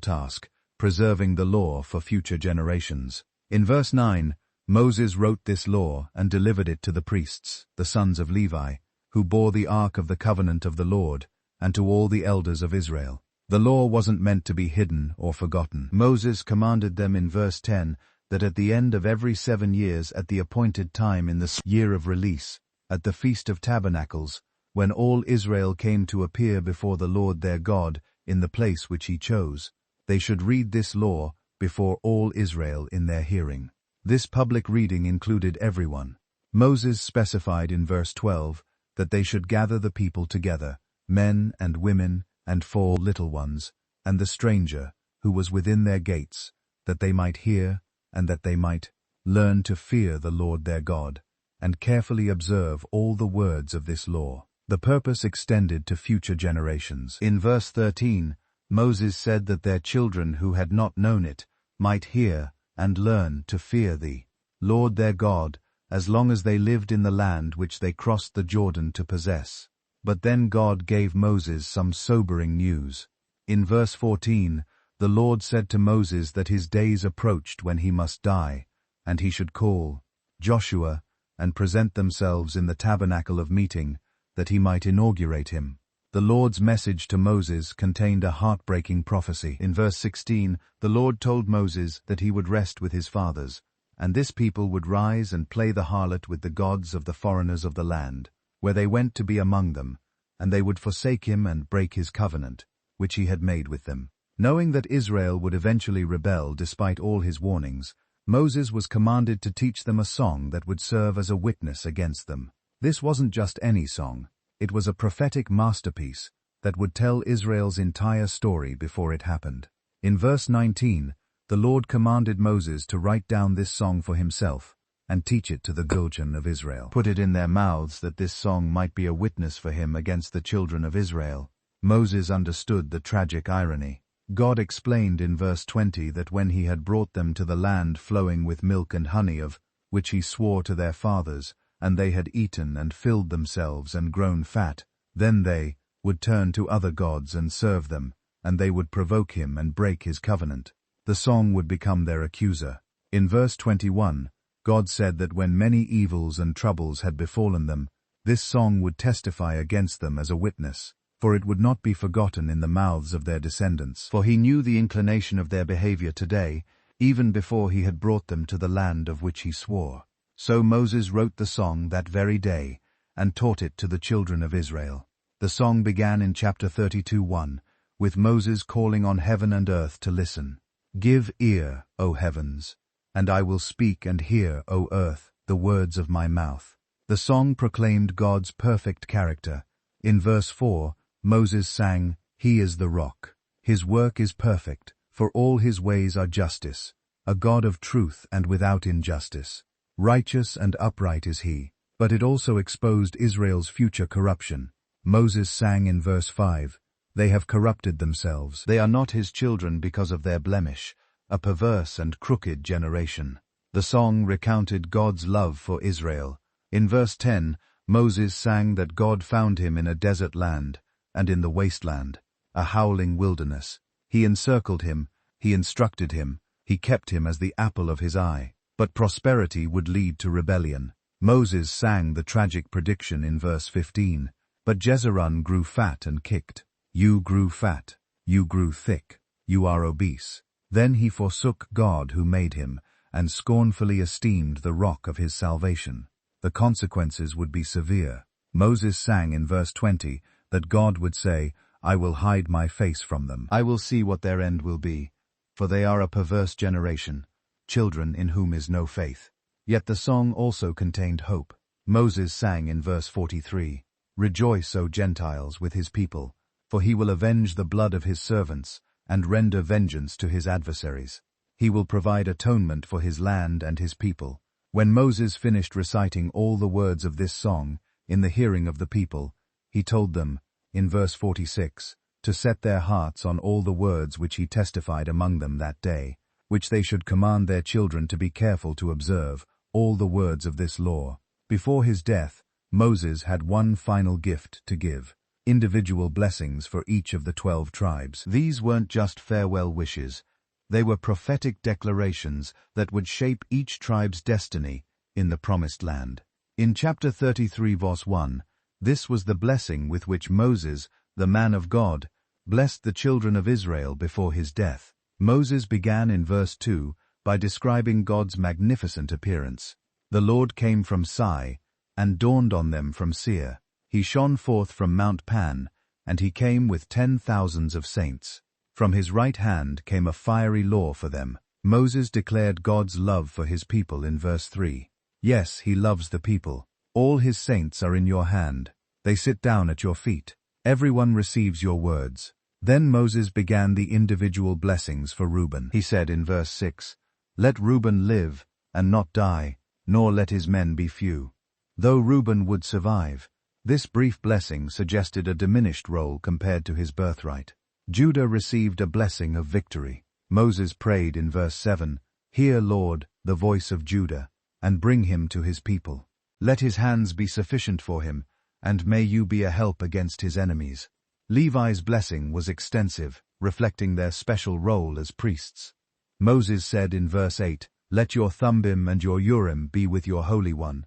task, preserving the law for future generations. In verse 9, Moses wrote this law and delivered it to the priests, the sons of Levi, who bore the ark of the covenant of the Lord, and to all the elders of Israel. The law wasn't meant to be hidden or forgotten. Moses commanded them in verse 10 that at the end of every 7 years at the appointed time in the year of release, at the Feast of Tabernacles, when all Israel came to appear before the Lord their God in the place which he chose, they should read this law before all Israel in their hearing. This public reading included everyone. Moses specified in verse 12 that they should gather the people together, men and women and 4 little ones, and the stranger who was within their gates, that they might hear and that they might learn to fear the Lord their God, and carefully observe all the words of this law. The purpose extended to future generations. In verse 13, Moses said that their children who had not known it might hear and learn to fear the Lord their God, as long as they lived in the land which they crossed the Jordan to possess. But then God gave Moses some sobering news. In verse 14, the Lord said to Moses that his days approached when he must die, and he should call Joshua and present themselves in the tabernacle of meeting, that he might inaugurate him. The Lord's message to Moses contained a heartbreaking prophecy. In verse 16, the Lord told Moses that he would rest with his fathers, and this people would rise and play the harlot with the gods of the foreigners of the land, where they went to be among them, and they would forsake him and break his covenant, which he had made with them. Knowing that Israel would eventually rebel despite all his warnings, Moses was commanded to teach them a song that would serve as a witness against them. This wasn't just any song, it was a prophetic masterpiece that would tell Israel's entire story before it happened. In verse 19, the Lord commanded Moses to write down this song for himself and teach it to the children of Israel. Put it in their mouths that this song might be a witness for him against the children of Israel. Moses understood the tragic irony. God explained in verse 20 that when he had brought them to the land flowing with milk and honey of which he swore to their fathers, and they had eaten and filled themselves and grown fat, then they would turn to other gods and serve them, and they would provoke him and break his covenant. The song would become their accuser. In verse 21, God said that when many evils and troubles had befallen them, this song would testify against them as a witness, for it would not be forgotten in the mouths of their descendants. For he knew the inclination of their behavior today, even before he had brought them to the land of which he swore. So Moses wrote the song that very day, and taught it to the children of Israel. The song began in chapter 32:1, with Moses calling on heaven and earth to listen. Give ear, O heavens, and I will speak, and hear, O earth, the words of my mouth. The song proclaimed God's perfect character. In verse 4, Moses sang, He is the rock. His work is perfect, for all his ways are justice, a God of truth and without injustice. Righteous and upright is he. But it also exposed Israel's future corruption. Moses sang in verse 5, They have corrupted themselves. They are not his children because of their blemish, a perverse and crooked generation. The song recounted God's love for Israel. In verse 10, Moses sang that God found him in a desert land, and in the wasteland, a howling wilderness. He encircled him, he instructed him, he kept him as the apple of his eye. But prosperity would lead to rebellion. Moses sang the tragic prediction in verse 15, But Jezreel grew fat and kicked. You grew fat, you grew thick, you are obese. Then he forsook God who made him, and scornfully esteemed the rock of his salvation. The consequences would be severe. Moses sang in verse 20 that God would say, I will hide my face from them. I will see what their end will be, for they are a perverse generation, children in whom is no faith. Yet the song also contained hope. Moses sang in verse 43, Rejoice, O Gentiles, with his people, for he will avenge the blood of his servants, and render vengeance to his adversaries. He will provide atonement for his land and his people. When Moses finished reciting all the words of this song, in the hearing of the people, he told them, in verse 46, to set their hearts on all the words which he testified among them that day, which they should command their children to be careful to observe, all the words of this law. Before his death, Moses had one final gift to give, individual blessings for each of the 12 tribes. These weren't just farewell wishes, they were prophetic declarations that would shape each tribe's destiny in the Promised Land. In chapter 33 verse 1, this was the blessing with which Moses, the man of God, blessed the children of Israel before his death. Moses began in verse 2 by describing God's magnificent appearance. The Lord came from Sai, and dawned on them from Seir. He shone forth from Mount Pan, and he came with 10,000s of saints. From his right hand came a fiery law for them. Moses declared God's love for his people in verse 3. Yes, he loves the people. All his saints are in your hand. They sit down at your feet. Everyone receives your words. Then Moses began the individual blessings for Reuben. He said in verse 6, Let Reuben live, and not die, nor let his men be few. Though Reuben would survive, this brief blessing suggested a diminished role compared to his birthright. Judah received a blessing of victory. Moses prayed in verse 7, Hear, Lord, the voice of Judah, and bring him to his people. Let his hands be sufficient for him, and may you be a help against his enemies. Levi's blessing was extensive, reflecting their special role as priests. Moses said in verse 8, Let your Thummim and your Urim be with your Holy One,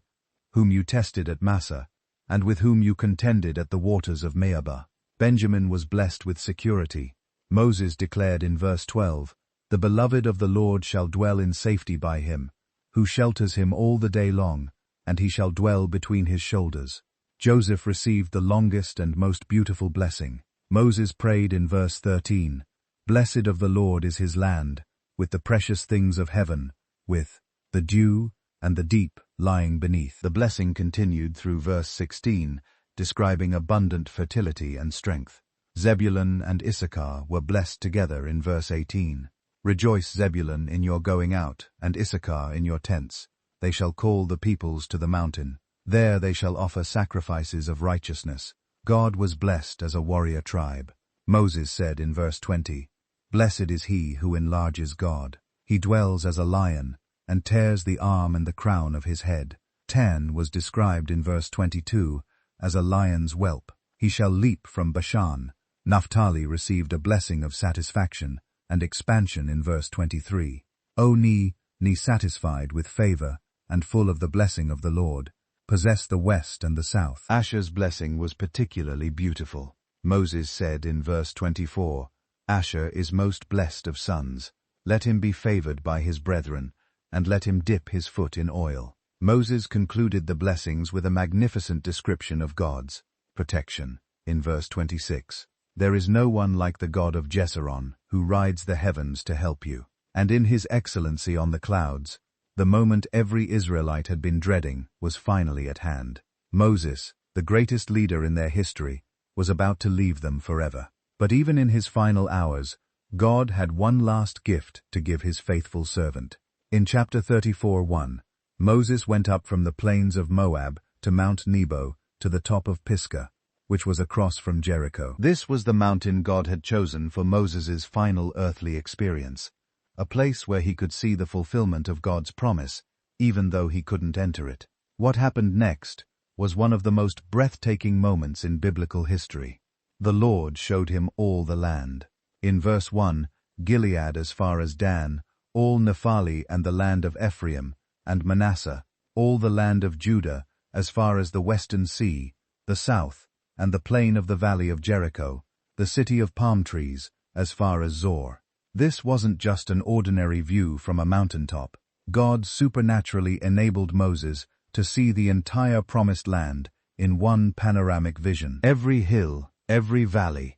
whom you tested at Massah, and with whom you contended at the waters of Meribah. Benjamin was blessed with security. Moses declared in verse 12, The beloved of the Lord shall dwell in safety by him, who shelters him all the day long, and he shall dwell between his shoulders. Joseph received the longest and most beautiful blessing. Moses prayed in verse 13, Blessed of the Lord is his land, with the precious things of heaven, with the dew and the deep lying beneath. The blessing continued through verse 16, describing abundant fertility and strength. Zebulun and Issachar were blessed together in verse 18. Rejoice, Zebulun, in your going out, and Issachar in your tents. They shall call the peoples to the mountain. There they shall offer sacrifices of righteousness. God was blessed as a warrior tribe. Moses said in verse 20, Blessed is he who enlarges God. He dwells as a lion, and tears the arm and the crown of his head. Tan was described in verse 22 as a lion's whelp. He shall leap from Bashan. Naphtali received a blessing of satisfaction and expansion in verse 23. O ne satisfied with favor and full of the blessing of the Lord, possess the west and the south. Asher's blessing was particularly beautiful. Moses said in verse 24, Asher is most blessed of sons. Let him be favored by his brethren, and let him dip his foot in oil. Moses concluded the blessings with a magnificent description of God's protection. In verse 26, There is no one like the God of Jeshurun, who rides the heavens to help you. And in his excellency on the clouds, the moment every Israelite had been dreading was finally at hand. Moses, the greatest leader in their history, was about to leave them forever. But even in his final hours, God had one last gift to give his faithful servant. In chapter 34:1, Moses went up from the plains of Moab to Mount Nebo to the top of Pisgah, which was across from Jericho. This was the mountain God had chosen for Moses's final earthly experience, a place where he could see the fulfillment of God's promise, even though he couldn't enter it. What happened next was one of the most breathtaking moments in biblical history. The Lord showed him all the land. In verse 1, Gilead as far as Dan, all Naphtali and the land of Ephraim, and Manasseh, all the land of Judah, as far as the western sea, the south, and the plain of the valley of Jericho, the city of palm trees, as far as Zor. This wasn't just an ordinary view from a mountaintop. God supernaturally enabled Moses to see the entire promised land in one panoramic vision. Every hill, every valley,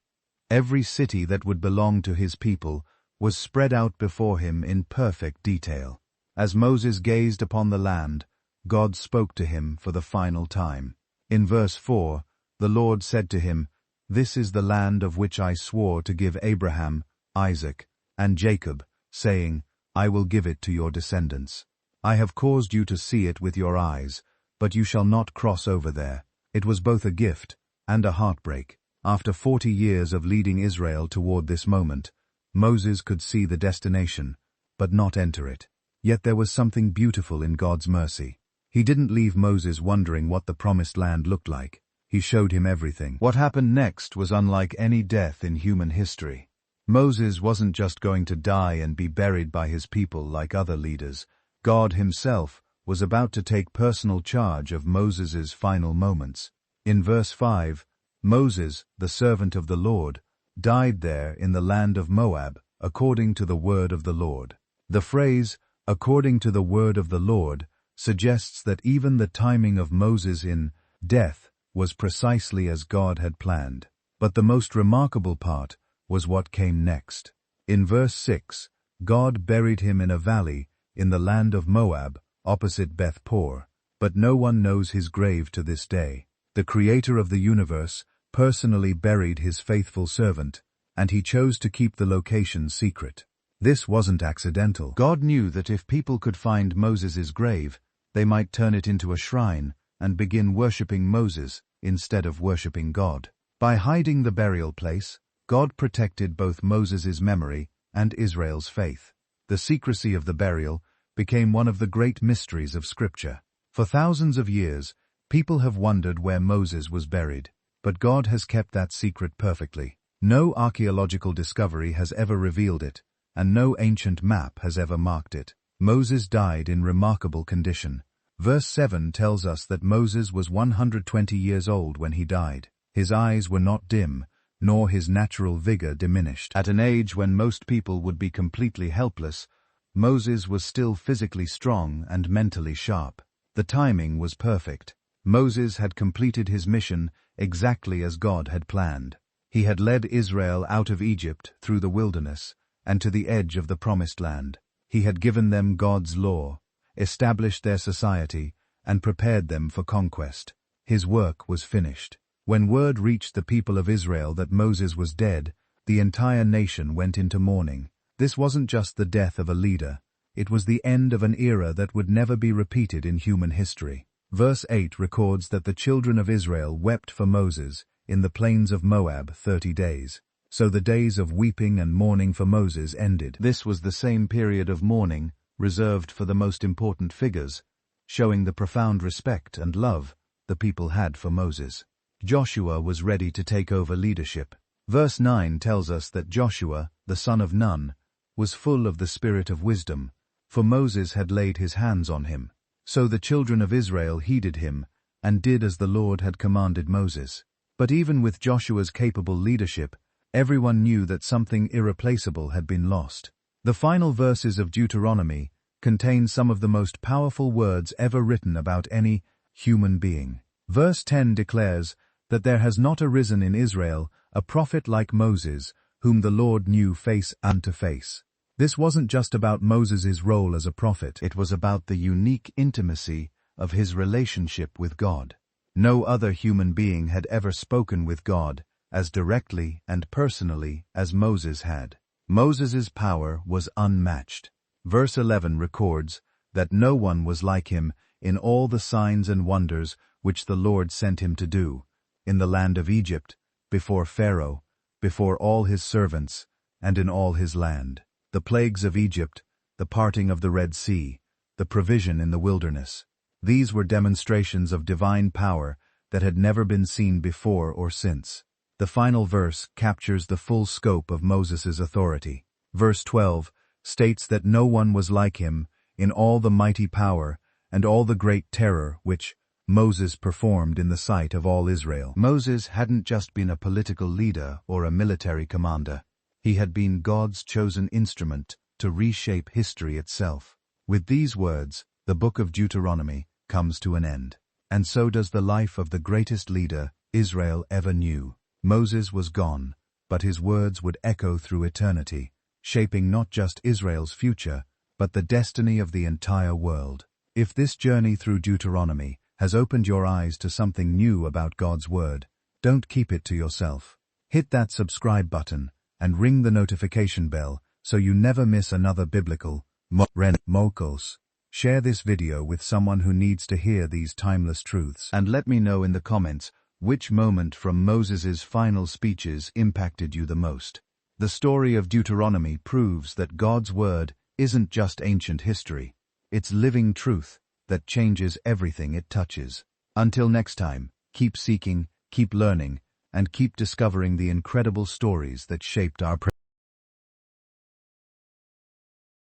every city that would belong to his people was spread out before him in perfect detail. As Moses gazed upon the land, God spoke to him for the final time. In verse 4, the Lord said to him, This is the land of which I swore to give Abraham, Isaac, and Jacob, saying, I will give it to your descendants. I have caused you to see it with your eyes, but you shall not cross over there. It was both a gift and a heartbreak. After 40 years of leading Israel toward this moment, Moses could see the destination, but not enter it. Yet there was something beautiful in God's mercy. He didn't leave Moses wondering what the promised land looked like. He showed him everything. What happened next was unlike any death in human history. Moses wasn't just going to die and be buried by his people like other leaders. God himself was about to take personal charge of Moses's final moments. In verse 5, Moses, the servant of the Lord, died there in the land of Moab, according to the word of the Lord. The phrase, according to the word of the Lord, suggests that even the timing of Moses in death was precisely as God had planned. But the most remarkable part was what came next. In verse 6, God buried him in a valley in the land of Moab, opposite Beth-Por, but no one knows his grave to this day. The Creator of the universe personally buried his faithful servant, and he chose to keep the location secret. This wasn't accidental. God knew that if people could find Moses's grave, they might turn it into a shrine and begin worshipping Moses instead of worshipping God. By hiding the burial place, God protected both Moses's memory and Israel's faith. The secrecy of the burial became one of the great mysteries of Scripture. For thousands of years, people have wondered where Moses was buried, but God has kept that secret perfectly. No archaeological discovery has ever revealed it, and no ancient map has ever marked it. Moses died in remarkable condition. Verse 7 tells us that Moses was 120 years old when he died. His eyes were not dim, nor his natural vigor diminished. At an age when most people would be completely helpless, Moses was still physically strong and mentally sharp. The timing was perfect. Moses had completed his mission exactly as God had planned. He had led Israel out of Egypt through the wilderness and to the edge of the Promised Land. He had given them God's law, established their society, and prepared them for conquest. His work was finished. When word reached the people of Israel that Moses was dead, the entire nation went into mourning. This wasn't just the death of a leader. It was the end of an era that would never be repeated in human history. Verse 8 records that the children of Israel wept for Moses in the plains of Moab 30 days. So the days of weeping and mourning for Moses ended. This was the same period of mourning reserved for the most important figures, showing the profound respect and love the people had for Moses. Joshua was ready to take over leadership. Verse 9 tells us that Joshua, the son of Nun, was full of the spirit of wisdom, for Moses had laid his hands on him. So the children of Israel heeded him and did as the Lord had commanded Moses. But even with Joshua's capable leadership, everyone knew that something irreplaceable had been lost. The final verses of Deuteronomy contain some of the most powerful words ever written about any human being. Verse 10 declares that there has not arisen in Israel a prophet like Moses, whom the Lord knew face unto face. This wasn't just about Moses' role as a prophet, it was about the unique intimacy of his relationship with God. No other human being had ever spoken with God as directly and personally as Moses had. Moses' power was unmatched. Verse 11 records that no one was like him in all the signs and wonders which the Lord sent him to do, in the land of Egypt, before Pharaoh, before all his servants, and in all his land. The plagues of Egypt, the parting of the Red Sea, the provision in the wilderness. These were demonstrations of divine power that had never been seen before or since. The final verse captures the full scope of Moses' authority. Verse 12 states that no one was like him in all the mighty power and all the great terror which Moses performed in the sight of all Israel. Moses hadn't just been a political leader or a military commander. He had been God's chosen instrument to reshape history itself. With these words, the Book of Deuteronomy comes to an end. And so does the life of the greatest leader Israel ever knew. Moses was gone, but his words would echo through eternity, shaping not just Israel's future, but the destiny of the entire world. If this journey through Deuteronomy has opened your eyes to something new about God's Word, don't keep it to yourself. Hit that subscribe button and ring the notification bell so you never miss another biblical Mokos. Share this video with someone who needs to hear these timeless truths. And let me know in the comments which moment from Moses' final speeches impacted you the most. The story of Deuteronomy proves that God's Word isn't just ancient history. It's living truth that changes everything it touches. Until next time, keep seeking, keep learning, and keep discovering the incredible stories that shaped our